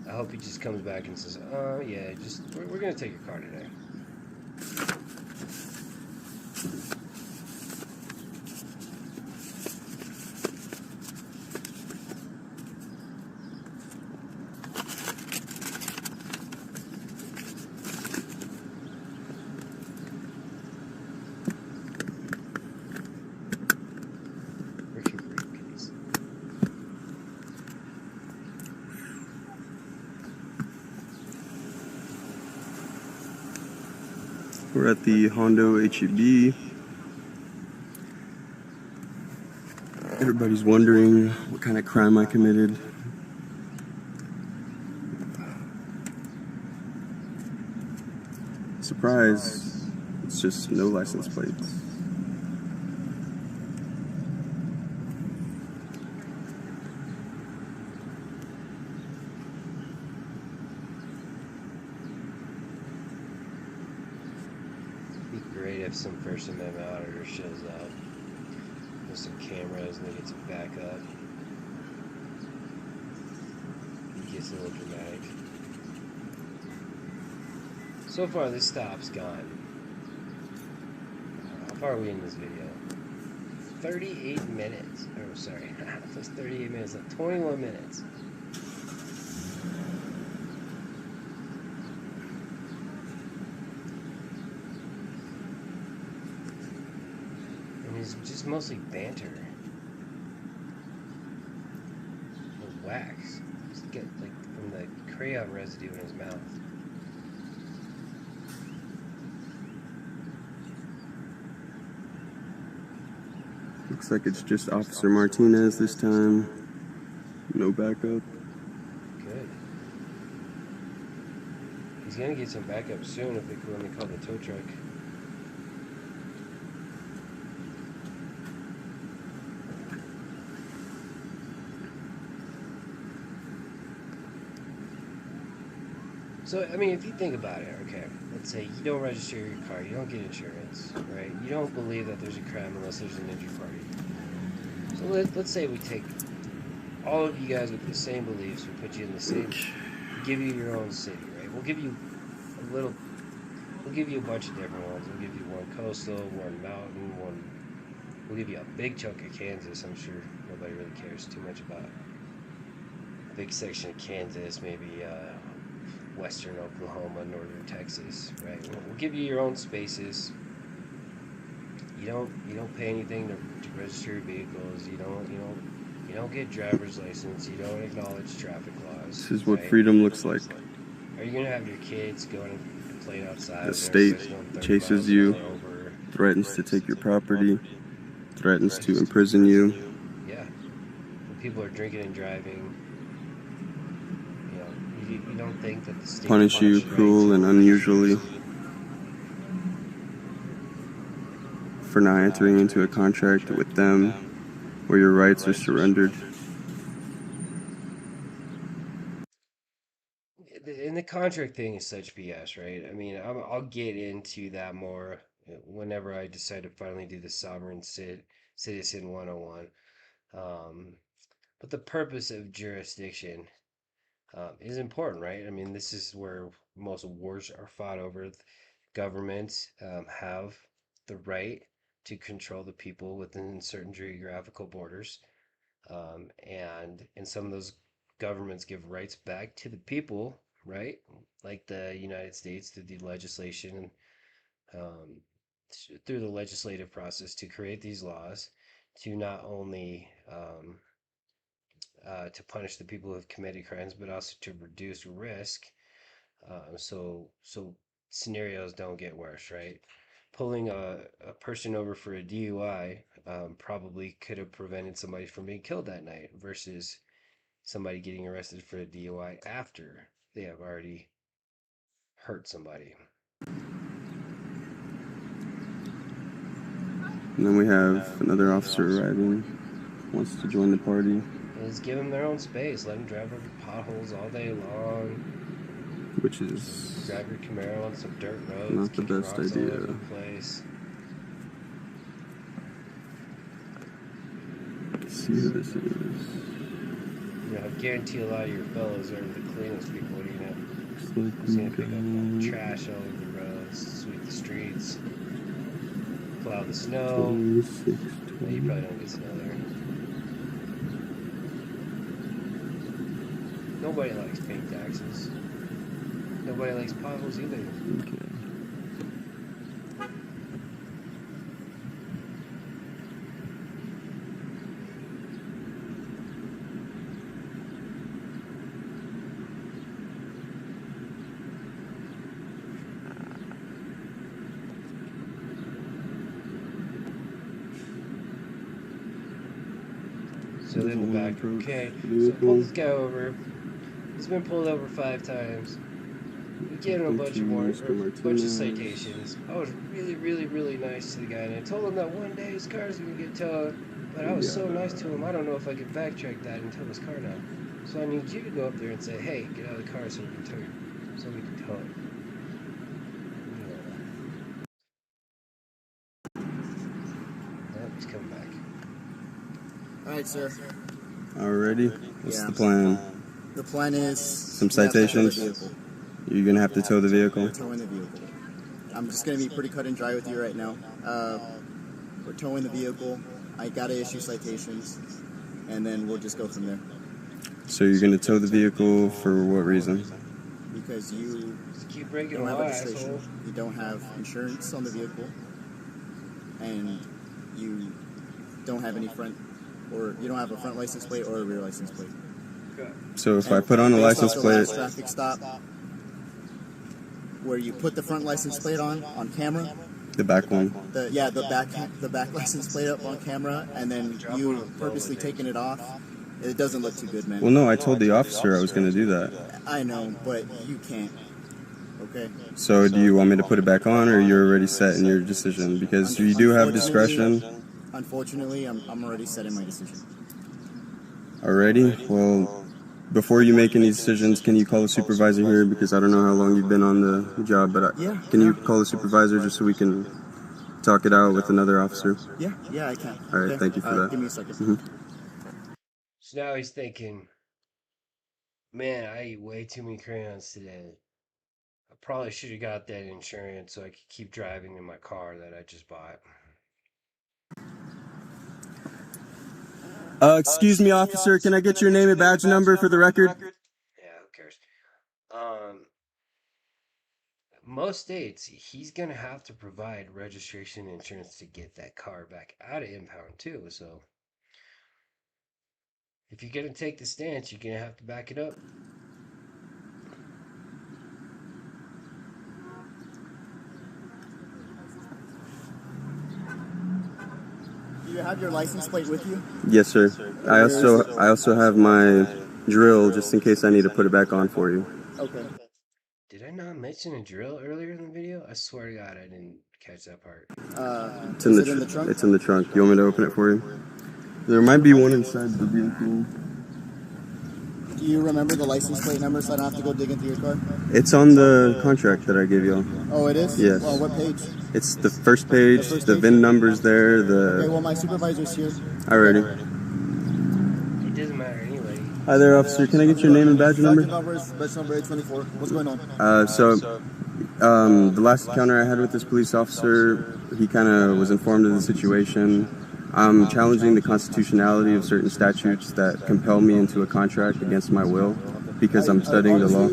Speaker 1: I hope he just comes back and says, "Oh yeah, just we're gonna take your car today." Where's your briefcase?
Speaker 3: We're at the Hondo HEB. Everybody's wondering what kind of crime I committed. Surprise, it's just no license plates.
Speaker 1: It'd be great if some First Amendment auditor shows up with some cameras and they get some backup. It gets a little dramatic. So far, this stop's gone. How far are we in this video? 38 minutes. Oh, sorry. That's 38 minutes. 21 minutes. And it's just mostly banter. And wax. Just get, like, from the crayon residue in his mouth.
Speaker 3: Looks like it's just Officer Martinez this time. No backup.
Speaker 1: Good. He's gonna get some backup soon if they when they call the tow truck. So, I mean, if you think about it, okay, let's say you don't register your car, you don't get insurance, right? You don't believe that there's a crime unless there's an injured party. So let's say we take all of you guys with the same beliefs, we put you in the same, give you your own city, right? We'll give you a bunch of different ones. We'll give you one coastal, one mountain, we'll give you a big chunk of Kansas. I'm sure nobody really cares too much about a big section of Kansas, maybe western Oklahoma, northern Texas, right? We'll give you your own spaces. You don't pay anything to register your vehicles. You don't get driver's license. You don't acknowledge traffic laws.
Speaker 3: This is what freedom looks like.
Speaker 1: Are you gonna have your kids going and playing outside?
Speaker 3: The state chases you, threatens to take your property, threatens to imprison you.
Speaker 1: Yeah. When people are drinking and driving, you don't think that the state
Speaker 3: Punish you cruel and unusually for not entering into a contract with them where your rights are surrendered.
Speaker 1: And the contract thing is such BS, right? I mean, I'll get into that more whenever I decide to finally do the Sovereign Citizen 101. But the purpose of jurisdiction is important, right? I mean, this is where most wars are fought over. Governments have the right to control the people within certain geographical borders. And some of those governments give rights back to the people, right? Like the United States through the legislation, um, through the legislative process to create these laws to not only to punish the people who have committed crimes, but also to reduce risk. So scenarios don't get worse, right? Pulling a person over for a DUI probably could have prevented somebody from being killed that night versus somebody getting arrested for a DUI after they have already hurt somebody.
Speaker 3: And then we have another officer arriving, wants to join the party.
Speaker 1: Just give them their own space. Let them drive over potholes all day long.
Speaker 3: Which is
Speaker 1: drive your Camaro on some dirt roads.
Speaker 3: not the best idea.
Speaker 1: All over the place.
Speaker 3: Let's see who this is.
Speaker 1: I guarantee a lot of your fellows are the cleanest people.
Speaker 3: Looks like
Speaker 1: Just gonna pick up trash all over the roads, sweep the streets, plow the snow.
Speaker 3: 26,
Speaker 1: Well, you probably don't get snow there. Nobody likes paying taxes. Nobody likes potholes either.
Speaker 3: Okay.
Speaker 1: So then the back, okay, so pull this guy over. He's been pulled over 5 times. We gave him a bunch of bunch of citations. I was really, really, really nice to the guy, and I told him that one day his car's gonna get towed. But I was so nice to him, I don't know if I could backtrack that and tow his car now. So I need you to go up there and say, "Hey, get out of the car so we can tow it." Oh, he's coming back.
Speaker 2: All right, sir.
Speaker 3: Alrighty. What's
Speaker 2: Yeah.
Speaker 3: the plan?
Speaker 2: The plan is
Speaker 3: Some citations? You're gonna have to tow the vehicle.
Speaker 2: Towing the vehicle. I'm just gonna be pretty cut and dry with you right now. We're towing the vehicle. I gotta issue citations, and then we'll just go from there.
Speaker 3: So you're gonna tow the vehicle for what reason?
Speaker 2: Because you
Speaker 1: Just keep breaking
Speaker 2: don't
Speaker 1: the
Speaker 2: have
Speaker 1: law,
Speaker 2: registration,
Speaker 1: asshole.
Speaker 2: you don't have insurance on the vehicle, and you don't have any front, or you don't have a front license plate or a rear license plate.
Speaker 3: So if I put on a license
Speaker 2: Based off the last
Speaker 3: plate,
Speaker 2: traffic stop, where you put the front license plate on camera,
Speaker 3: the back one.
Speaker 2: the back license plate up on camera, and then you purposely taking it off. It doesn't look too good, man.
Speaker 3: Well, no, I told the officer I was gonna do that.
Speaker 2: I know, but you can't. Okay.
Speaker 3: So do you want me to put it back on, or you're already set in your decision? Because you do have discretion.
Speaker 2: Unfortunately, I'm already set in my decision.
Speaker 3: Already? Well, before you make any decisions, can you call the supervisor here? Because I don't know how long you've been on the job, but can you call the supervisor just so we can talk it out with another officer?
Speaker 2: Yeah, I can.
Speaker 3: All right, thank you for that.
Speaker 2: Give me a second.
Speaker 3: Mm-hmm.
Speaker 1: So now he's thinking, man, I ate way too many crayons today. I probably should have got that insurance so I could keep driving in my car that I just bought.
Speaker 3: Excuse me, officer. Can I get your name and badge number for the record?
Speaker 1: Yeah, who cares? Most states, he's gonna have to provide registration and insurance to get that car back out of impound too. So if you're gonna take the stance, you're gonna have to back it up.
Speaker 2: Do you have your license plate with you?
Speaker 3: Yes, sir. I also have my drill just in case I need to put it back on for you.
Speaker 2: Okay.
Speaker 1: Did I not mention a drill earlier in the video? I swear to God, I didn't catch that part.
Speaker 3: It's in the trunk. It's in the trunk. You want me to open it for you? There might be one inside the vehicle.
Speaker 2: Do you remember the license plate number so I don't have to go dig into your car?
Speaker 3: It's on the contract that I gave y'all.
Speaker 2: Oh, it is?
Speaker 3: Yes.
Speaker 2: Well, what page?
Speaker 3: It's the first page. The VIN number's there.
Speaker 2: Okay, well, my supervisor's here.
Speaker 3: Alrighty.
Speaker 1: It doesn't matter anyway.
Speaker 3: Hi there, officer. Can I get your name and badge number?
Speaker 2: Badge number 824. What's going on?
Speaker 3: The last encounter I had with this police officer, he kind of was informed of the situation. I'm challenging the constitutionality of certain statutes that compel me into a contract against my will because I'm studying the law.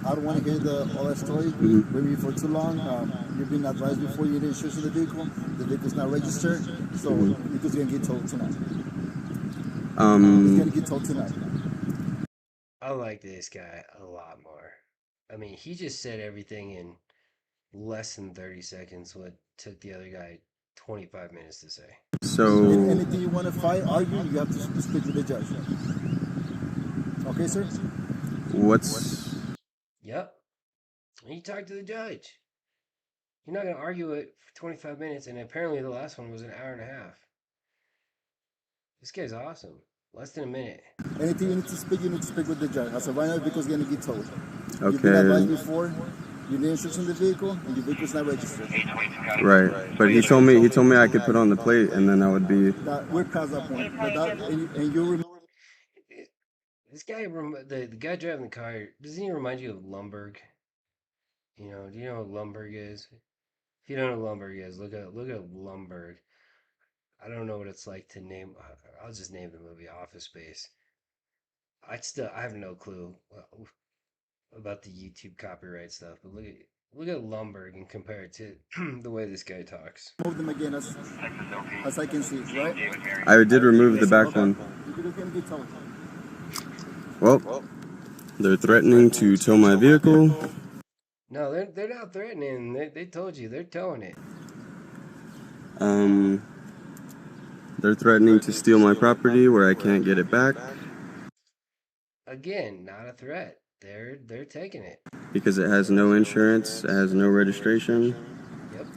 Speaker 4: I don't want to hear all that story. Maybe for too long. You've been advised before you need insurance in the vehicle. The vehicle's not registered, so the vehicle's going to get towed tonight. It's going to get towed tonight.
Speaker 1: I like this guy a lot more. I mean, he just said everything in less than 30 seconds, what took the other guy 25 minutes to say.
Speaker 3: So,
Speaker 4: anything you want to fight, argue, you have to speak with the judge. Okay, sir?
Speaker 1: Yep. You talk to the judge. You're not going to argue it for 25 minutes, and apparently the last one was an hour and a half. This guy's awesome. Less than a minute.
Speaker 4: Anything you need to speak with the judge. As of right now, the vehicle's going to get towed.
Speaker 3: Okay.
Speaker 4: You've been advised before, you need insurance in the vehicle, and your vehicle's not registered.
Speaker 3: Right, but he told me I could put on the plate, and then I would be.
Speaker 4: We're past that point. And you remember.
Speaker 1: This guy, the guy driving the car, doesn't he remind you of Lumberg? You know, do you know what Lumberg is? If you don't know what Lumberg is, look at Lumberg. I don't know what it's like to name. I'll just name the movie Office Space. I have no clue about the YouTube copyright stuff, but look at Lumberg and compare it to the way this guy talks.
Speaker 4: Move them again as I can see, right?
Speaker 3: I did remove the back one. Well, they're threatening to tow my vehicle.
Speaker 1: No, they're not threatening. They told you they're towing it.
Speaker 3: They're threatening to steal my property where I can't get it back.
Speaker 1: Again, not a threat. They're taking it.
Speaker 3: Because it has no insurance, it has no registration.
Speaker 1: Yep.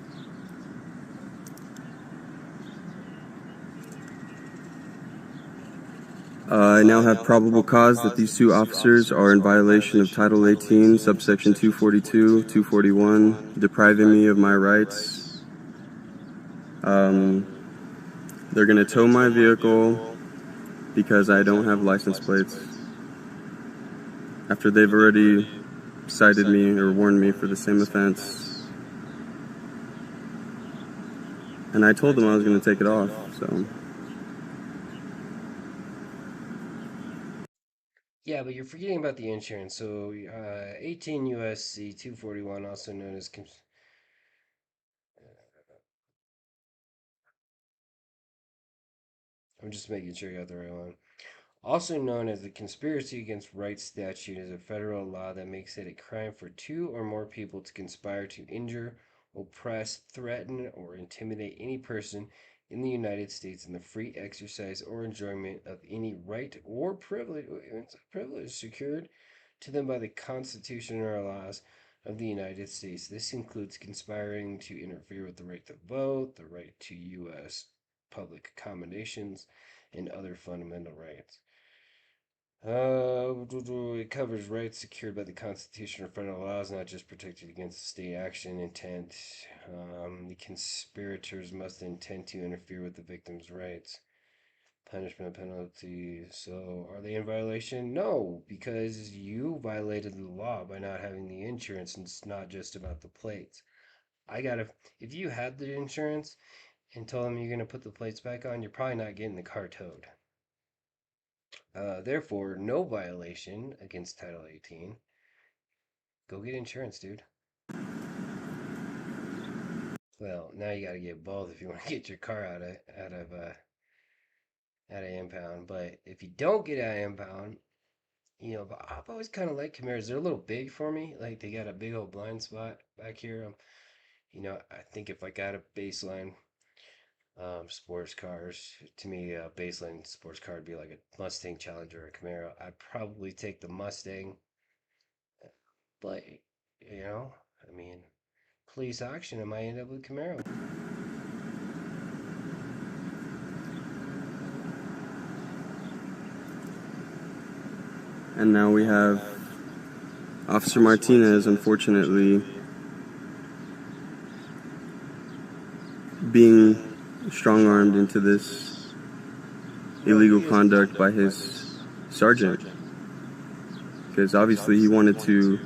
Speaker 3: I now have probable cause that these two officers are in violation of Title 18, subsection 242, 241, depriving me of my rights. They're going to tow my vehicle because I don't have license plates. After they've already cited me or warned me for the same offense. And I told them I was going to take it off, so.
Speaker 1: Yeah, but you're forgetting about the insurance. So, 18 USC 241, also known as I'm just making sure you got the right one. Also known as the Conspiracy Against Rights statute, is a federal law that makes it a crime for two or more people to conspire to injure, oppress, threaten, or intimidate any person in the United States in the free exercise or enjoyment of any right or privilege secured to them by the Constitution or laws of the United States. This includes conspiring to interfere with the right to vote, the right to U.S. public accommodations, and other fundamental rights. It covers rights secured by the Constitution or federal laws, not just protected against state action intent. The conspirators must intend to interfere with the victim's rights. Punishment penalty. So, are they in violation? No, because you violated the law by not having the insurance, and it's not just about the plates. I gotta. If you had the insurance and told them you're gonna put the plates back on, you're probably not getting the car towed. Therefore, no violation against Title 18. Go get insurance, dude. Well, now you got to get both if you want to get your car out of impound. But if you don't get out of impound, but I've always kind of liked Camaros. They're a little big for me. Like they got a big old blind spot back here. I think if I got a baseline sports cars, to me, a baseline sports car would be like a Mustang Challenger or a Camaro. I'd probably take the Mustang. But, you know, I mean, police auction, I might end up with Camaro.
Speaker 3: And now we have Officer Martinez, unfortunately, being strong-armed into this illegal conduct by his sergeant. Because obviously he wanted to.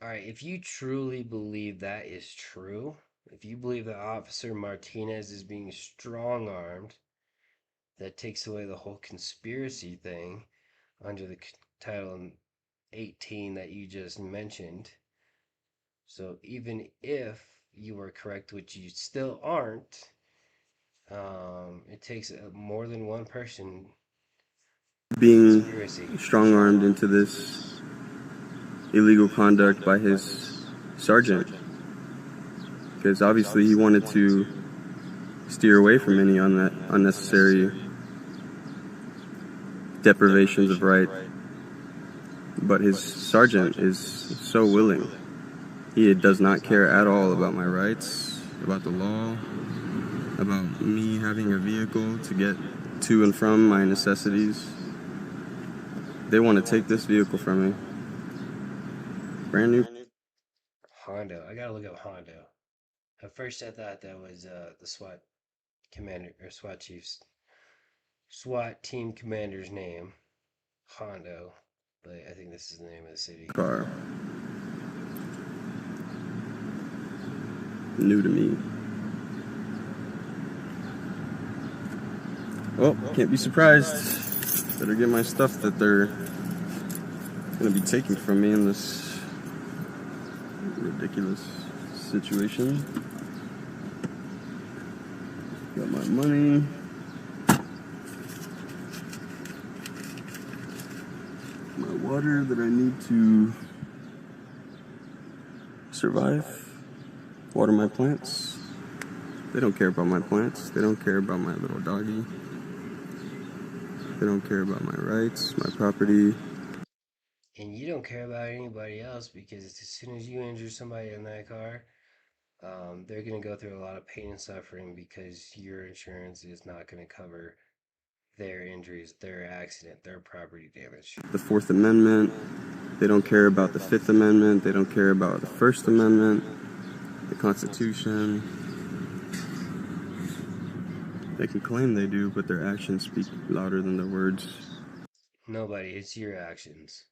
Speaker 1: Alright, if you truly believe that is true, if you believe that Officer Martinez is being strong armed, that takes away the whole conspiracy thing under the Title 18 that you just mentioned. So even if you were correct, which you still aren't, it takes more than one person.
Speaker 3: Being
Speaker 1: Conspiracy.
Speaker 3: strong-armed into this illegal conduct by his sergeant. Because obviously he wanted to steer away from any unnecessary deprivations of right. But his sergeant is so willing. He does not care at all about my rights, about the law, about me having a vehicle to get to and from my necessities. They want to take this vehicle from me. Brand new.
Speaker 1: Hondo. I gotta look up Hondo. At first, I thought that was the SWAT commander or SWAT chief's SWAT team commander's name, Hondo. But I think this is the name of the city.
Speaker 3: Car. New to me. Well, can't be surprised. Better get my stuff that they're gonna be taking from me in this ridiculous situation. Got my money. My water that I need to survive. Water my plants. They don't care about my plants. They don't care about my little doggy. They don't care about my rights, my property.
Speaker 1: And you don't care about anybody else because as soon as you injure somebody in that car, they're going to go through a lot of pain and suffering because your insurance is not going to cover their injuries, their accident, their property damage.
Speaker 3: The Fourth Amendment. They don't care about the Fifth Amendment. They don't care about the First Amendment, the Constitution. They can claim they do, but their actions speak louder than their words.
Speaker 1: Nobody, it's your actions.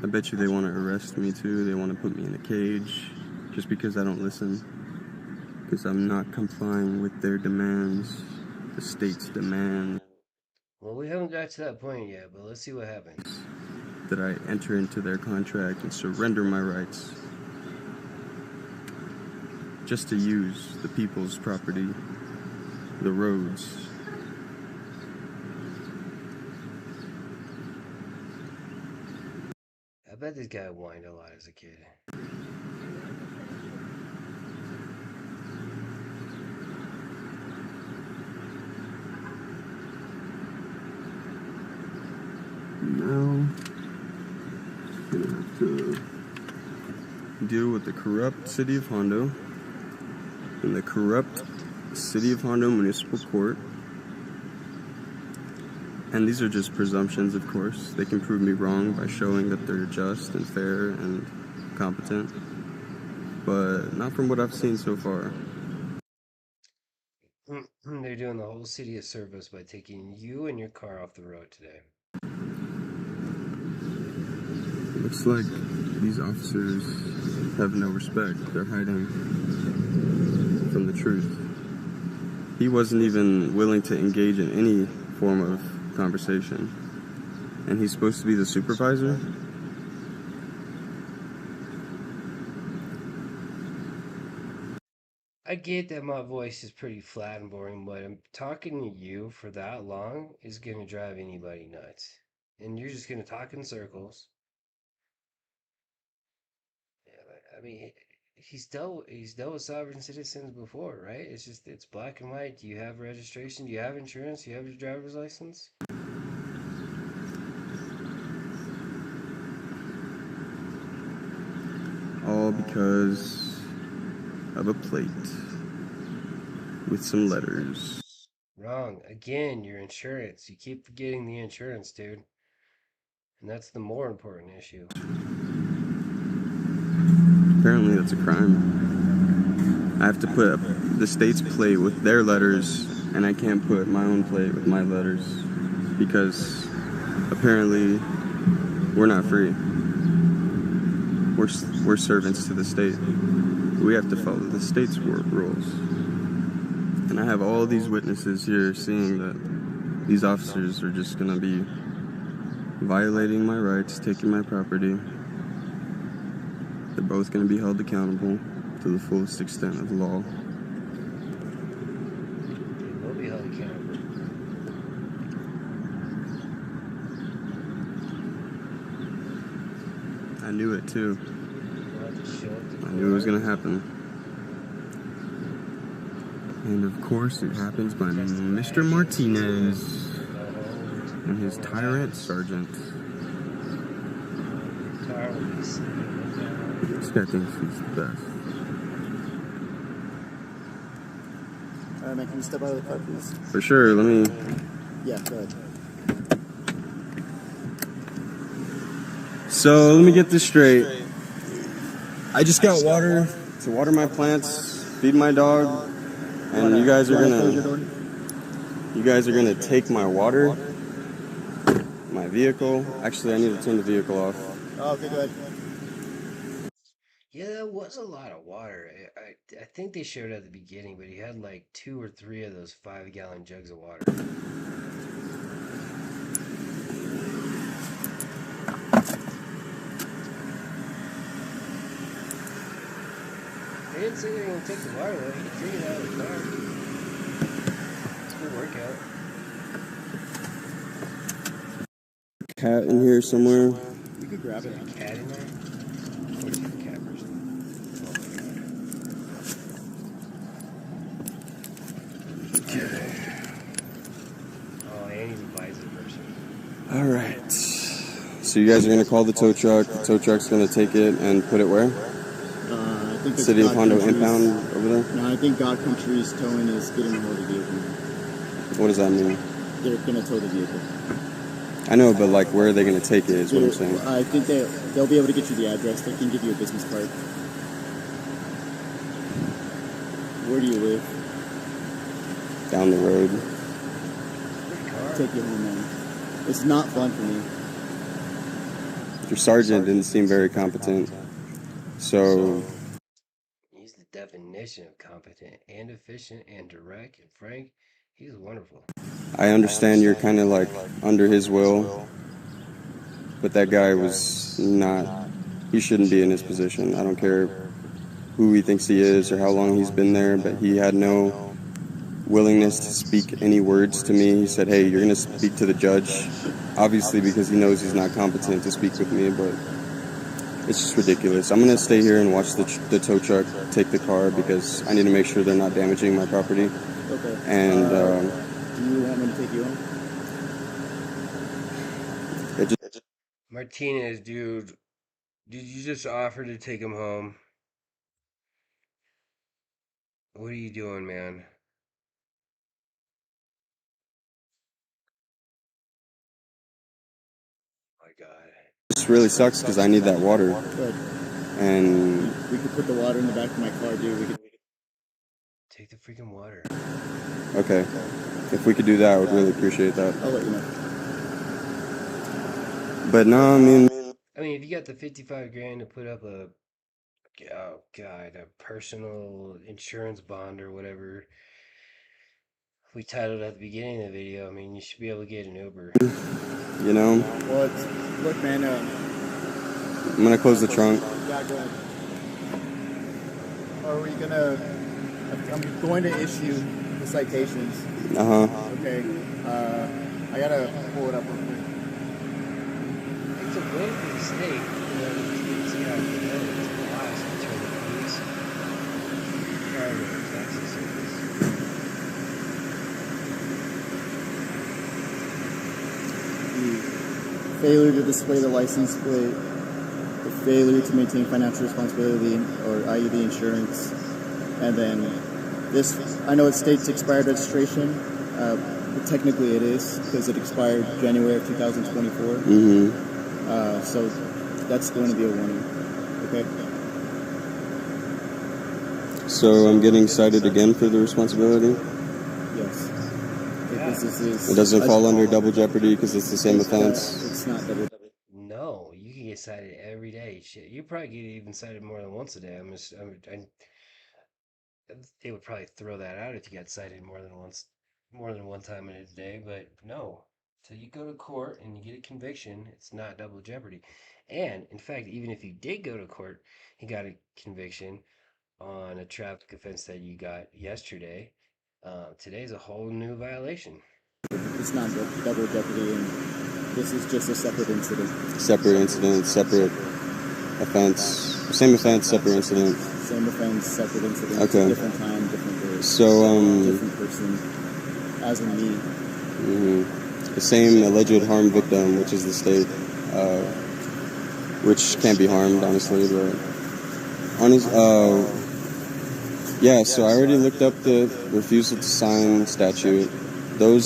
Speaker 3: bet you they want to arrest me too. They want to put me in a cage just because I don't listen. Because I'm not complying with their demands, the state's demands.
Speaker 1: Well, we haven't got to that point yet, but let's see what happens.
Speaker 3: That I enter into their contract and surrender my rights just to use the people's property, the roads.
Speaker 1: I bet this guy whined a lot as a kid.
Speaker 3: Now, I'm gonna have to deal with the corrupt city of Hondo and the corrupt city of Hondo Municipal Court. And these are just presumptions, of course. They can prove me wrong by showing that they're just and fair and competent. But not from what I've seen so far.
Speaker 1: They're doing the whole city a service by taking you and your car off the road today.
Speaker 3: Looks like these officers have no respect. They're hiding from the truth. He wasn't even willing to engage in any form of conversation. And he's supposed to be the supervisor?
Speaker 1: I get that my voice is pretty flat and boring, but I'm talking to you for that long is gonna drive anybody nuts. And you're just gonna talk in circles. I mean, he's dealt with sovereign citizens before, right? It's black and white. Do you have registration? Do you have insurance? Do you have your driver's license?
Speaker 3: All because of a plate with some letters.
Speaker 1: Wrong. Again, your insurance. You keep forgetting the insurance, dude. And that's the more important issue.
Speaker 3: Apparently that's a crime. I have to put the state's plate with their letters, and I can't put my own plate with my letters because apparently we're not free. We're servants to the state. We have to follow the state's rules. And I have all these witnesses here seeing that these officers are just gonna be violating my rights, taking my property. They're both gonna be held accountable to the fullest extent of the law.
Speaker 1: They will be held accountable.
Speaker 3: I knew it too.
Speaker 1: We'll have to show up to
Speaker 3: I knew it was
Speaker 1: court.
Speaker 3: gonna happen. And of course it happens by Mr. Martinez and his tyrant sergeant. This guy thinks he's the best.
Speaker 2: Alright, man, can you step out of the car, please?
Speaker 3: For sure, let me...
Speaker 2: Yeah, go ahead.
Speaker 3: So, let me get this straight. I just got water to water my plants, feed my dog, and you guys are gonna take my water, my vehicle. Actually, I need to turn the vehicle off.
Speaker 2: Oh, okay, go ahead.
Speaker 1: Yeah, that was a lot of water. I think they showed at the beginning, but he had like 2 or 3 of those 5-gallon jugs of water. They didn't say they were going to take the water though. He could drink it out of the car. It's a good workout.
Speaker 3: Cat in here somewhere.
Speaker 2: You could grab
Speaker 1: Is
Speaker 2: it.
Speaker 1: there a cat in there? Of course there's a cat person. Oh my god. Oh, and he's a bison person.
Speaker 3: Alright. So you guys are gonna call the tow truck. The tow truck's gonna take it and put it where?
Speaker 2: I think
Speaker 3: City of Hondo
Speaker 2: Country's-
Speaker 3: impound over there?
Speaker 2: No, I think God Country's towing is getting a hold of the vehicle.
Speaker 3: What does that mean?
Speaker 2: They're gonna tow the vehicle.
Speaker 3: I know, but like where are they gonna take it is what I'm saying.
Speaker 2: I think they'll be able to get you the address. They can give you a business card. Where do you live?
Speaker 3: Down the road.
Speaker 2: Take you home, man. It's not fun for me.
Speaker 3: your sergeant didn't seem very competent. So
Speaker 1: He's the definition of competent and efficient and direct and frank. He's wonderful.
Speaker 3: I understand you're kind of like under his will, but that guy was not, he shouldn't be in his position. I don't care who he thinks he is or how long he's been there, but he had no willingness to speak any words to me. He said, hey, you're going to speak to the judge, obviously because he knows he's not competent to speak with me, but it's just ridiculous. I'm going to stay here and watch the tow truck take the car because I need to make sure they're not damaging my property.
Speaker 2: Okay.
Speaker 3: And
Speaker 2: do you want me to take you home?
Speaker 1: Martinez, dude, did you just offer to take him home? What are you doing, man? My God.
Speaker 3: this really sucks because I need that water.
Speaker 2: Good.
Speaker 3: And
Speaker 2: We could put the water in the back of my car, dude. We could.
Speaker 1: Take the freaking water.
Speaker 3: okay, if we could do that, I would really appreciate that.
Speaker 2: I'll let you know.
Speaker 3: But no, I mean,
Speaker 1: if you got the 55 grand to put up oh God, a personal insurance bond or whatever we titled at the beginning of the video, you should be able to get an Uber.
Speaker 3: you know,
Speaker 2: Well, look, man.
Speaker 3: I'm going to close the trunk.
Speaker 2: Yeah, go ahead. Are we gonna? I'm going to issue the citations. Okay. I gotta pull it up real quick.
Speaker 1: It's a win for the state. It's got to know it's a loss to turn the police department of Texas service.
Speaker 2: The failure to display the license plate, the failure to maintain financial responsibility, or i.e. the insurance, and then this, I know it states expired registration, but technically it is, because it expired January of 2024. So that's going to be a warning, okay?
Speaker 3: So I'm getting cited again for the responsibility?
Speaker 2: Yes. Because this is...
Speaker 3: It doesn't fall under double jeopardy because it's the same offense?
Speaker 2: It's not double jeopardy.
Speaker 1: No, you can get cited every day. Shit, you probably get even cited more than once a day. They would probably throw that out if you got cited more than one time in a day. But no, till you go to court and you get a conviction, it's not double jeopardy. And in fact, even if you did go to court and got a conviction on a traffic offense that you got yesterday, today's a whole new violation.
Speaker 2: It's not double jeopardy, and this is just a separate incident.
Speaker 3: Separate incident, separate offense. Same offense, separate incident.
Speaker 2: Same offense, separate incident.
Speaker 3: Okay.
Speaker 2: Different time, different day.
Speaker 3: So,
Speaker 2: different person, as in me.
Speaker 3: The same alleged harm victim, which is the state, which can't be harmed, honestly, but yeah, so I already looked up the refusal to sign statute. Those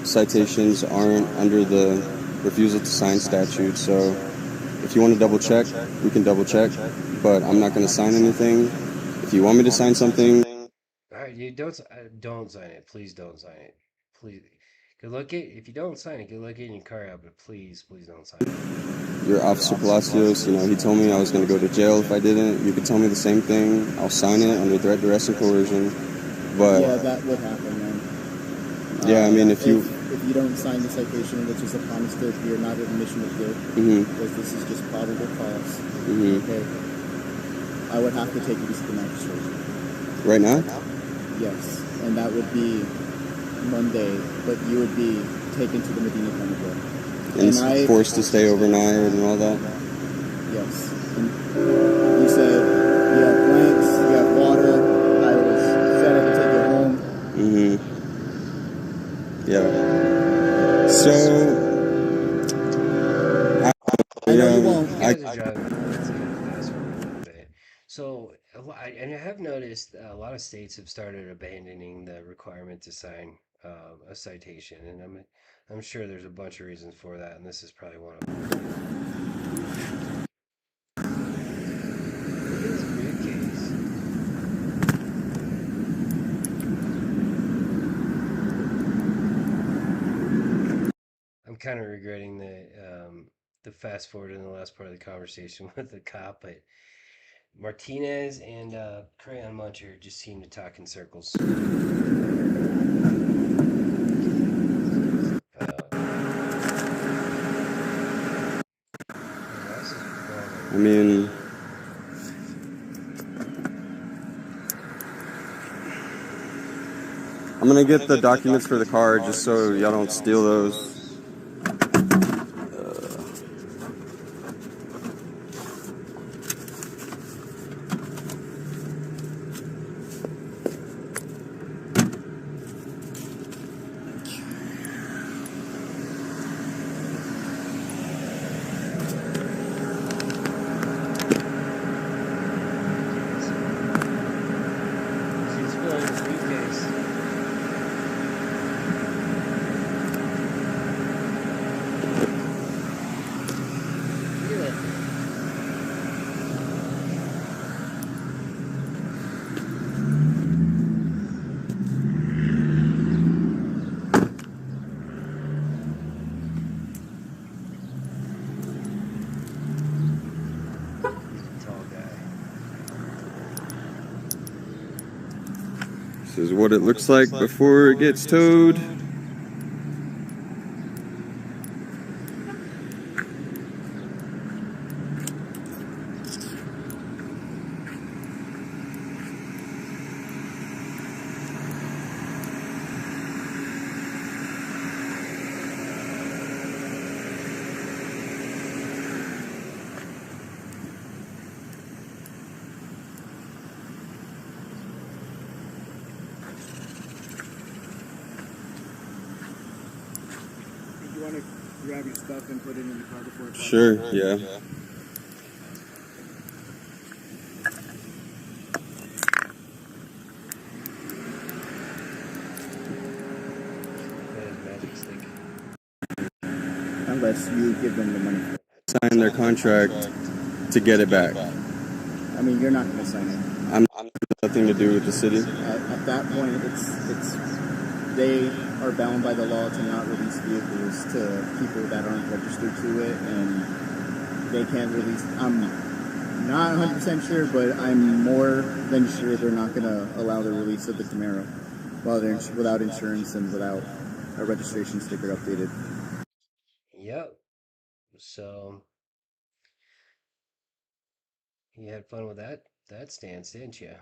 Speaker 3: citations aren't under the refusal to sign statute, so if you want to double check, we can double check, but I'm not going to sign anything. If you want me to sign something...
Speaker 1: All right, dude, don't sign it. Please don't sign it. Please. Good luck if you don't sign it, good luck getting your car out, but please don't sign it.
Speaker 3: Your Officer Palacios, he told me I was going to go to jail if I didn't. You could tell me the same thing. I'll sign it under threat, duress, and coercion. But
Speaker 2: yeah, that would happen, man.
Speaker 3: Yeah, if you
Speaker 2: don't sign the citation, which is a promise to appear, not an admission of guilt, because this is just probable cause. Okay, I would have to take you to the magistrate.
Speaker 3: Right now?
Speaker 2: Yes, and that would be Monday, but you would be taken to the Medina County Jail.
Speaker 3: And forced to stay overnight and all that?
Speaker 2: Yes. And you said you have blanks, you have water. I was set up to take you home.
Speaker 3: Yeah. So...
Speaker 2: I know you won't.
Speaker 1: So, and I have noticed a lot of states have started abandoning the requirement to sign a citation, and I'm sure there's a bunch of reasons for that, and this is probably one of them. Look at this briefcase. I'm kind of regretting the the fast forward in the last part of the conversation with the cop, but Martinez and Crayon Muncher just seem to talk in circles.
Speaker 3: I mean, I'm gonna get the documents for the car just so y'all don't steal those.
Speaker 1: She's filling the briefcase. Look at that. Tall guy.
Speaker 3: This is what it looks like before it gets towed.
Speaker 2: You want to grab your stuff and put it in the car before it flies?
Speaker 3: Sure, yeah.
Speaker 1: That is magic stick.
Speaker 2: Unless you give them the money.
Speaker 3: Sign their contract to get it back.
Speaker 2: I mean, you're not going to sign it.
Speaker 3: I'm nothing to do with the city.
Speaker 2: At that point, it's they are bound by the law to not release vehicles to people that aren't registered to it, and they can't release. I'm not 100% sure, but I'm more than sure they're not going to allow the release of the Camaro without insurance and without a registration sticker updated.
Speaker 1: Yep. So you had fun with that stance, didn't you?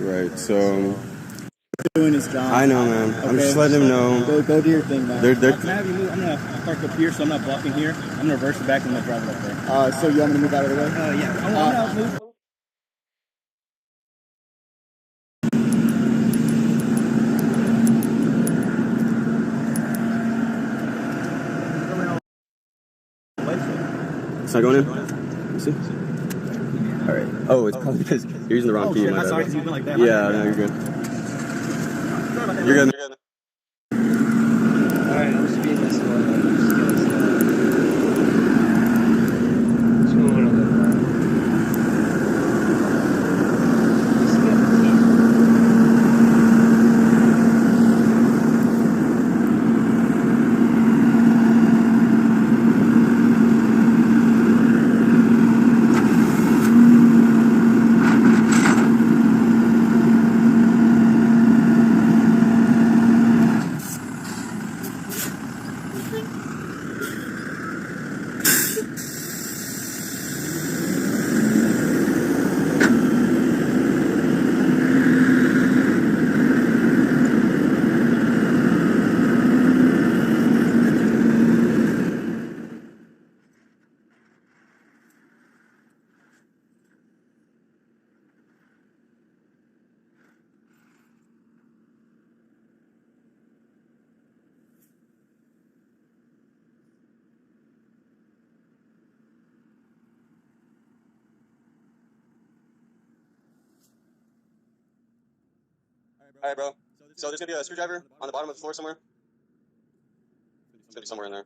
Speaker 3: Right, so
Speaker 2: Doing his job.
Speaker 3: I know, man. I'm just letting him know.
Speaker 2: Go do your thing, man.
Speaker 3: They're
Speaker 5: Can I have you move? I'm gonna park up here, so I'm not blocking here. I'm gonna reverse it back and I'm gonna drive it up there.
Speaker 2: So you want me to move out of the way?
Speaker 5: Yeah. I'm gonna move.
Speaker 3: It's not going in? Let me see. Alright. Oh, it's probably because you're using the wrong key. My bad.
Speaker 5: Like that.
Speaker 3: Yeah, no, you're good. You're good.
Speaker 1: Alright, I'm speeding this one. Just moving a little more. Just get the key.
Speaker 3: Alright, bro. So there's gonna be a screwdriver on the bottom of the floor somewhere. It's gonna be somewhere in there.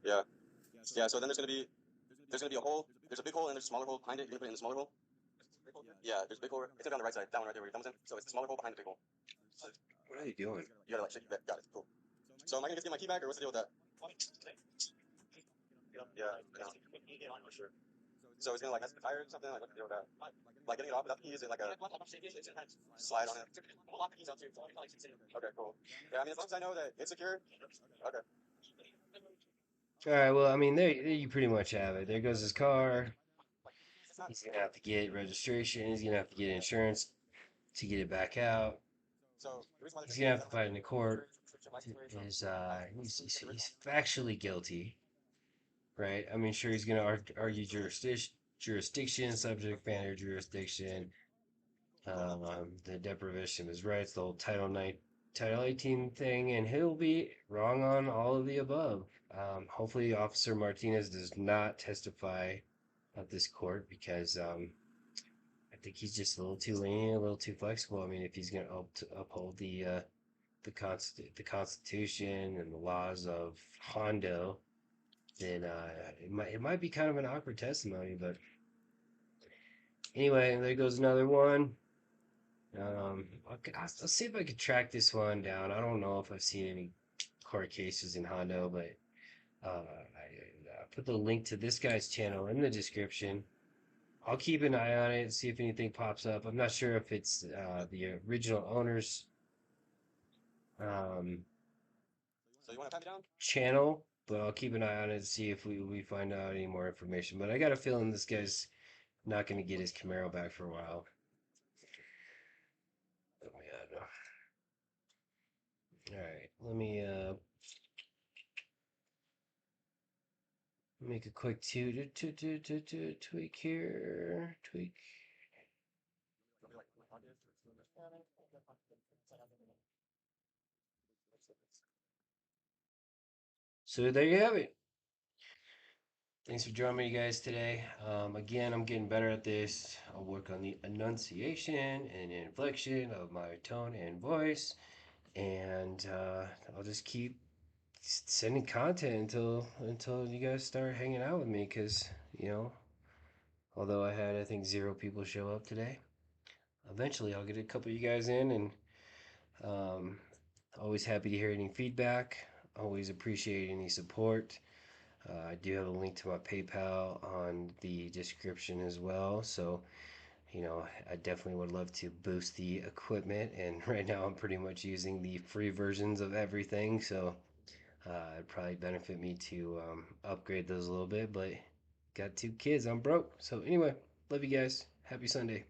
Speaker 3: Yeah. Yeah, so then there's gonna be a hole. There's a big hole and there's a smaller hole behind it. You're gonna put it in the smaller hole. Yeah, there's a big hole. It's gonna be on the right side. That one right there where your thumb is in. So it's the smaller hole behind the big hole.
Speaker 1: What are you doing?
Speaker 3: You gotta like shake that. Got it. Cool. So am I gonna just get my key back or what's the deal with that? Yeah, so it's gonna like mess with the tire or something. Like what to do with that? Like getting it off without the keys and like a slide on it. Okay, cool. Yeah, I mean as long as I know that it's secure. Okay.
Speaker 1: All right. Well, I mean, there you pretty much have it. There goes his car. He's gonna have to get registration. He's gonna have to get insurance to get it back out.
Speaker 3: So the reason why this
Speaker 1: He's
Speaker 3: is
Speaker 1: gonna
Speaker 3: good is
Speaker 1: have
Speaker 3: I
Speaker 1: to
Speaker 3: don't think
Speaker 1: fight in the court. Is he's factually guilty, right? I mean, sure, he's gonna argue jurisdiction, subject matter jurisdiction, the deprivation of his rights, the whole Title 18 thing, and he'll be wrong on all of the above. Hopefully, Officer Martinez does not testify at this court because I think he's just a little too lenient, a little too flexible. I mean, if he's going to uphold the Constitution and the laws of Hondo, then it might be kind of an awkward testimony. But anyway, there goes another one. I'll see if I could track this one down. I don't know if I've seen any court cases in Hondo, but I put the link to this guy's channel in the description. I'll keep an eye on it, see if anything pops up. I'm not sure if it's the original owner's um,
Speaker 3: so you want to pat me down?
Speaker 1: channel, but I'll keep an eye on it and see if we find out any more information. But I got a feeling this guy's not going to get his Camaro back for a while. Oh, man. All right, let me make a quick tweak here. Tweak. So there you have it. Thanks for joining me, guys, today. Again, I'm getting better at this. I'll work on the enunciation and inflection of my tone and voice, and I'll just keep sending content until you guys start hanging out with me. Because although I had, I think, 0 people show up today, eventually I'll get a couple of you guys in, and um, always happy to hear any feedback. Always appreciate any support. I do have a link to my PayPal on the description as well. So, I definitely would love to boost the equipment. And right now, I'm pretty much using the free versions of everything. So, it'd probably benefit me to upgrade those a little bit. But got 2 kids, I'm broke. So, anyway, love you guys. Happy Sunday.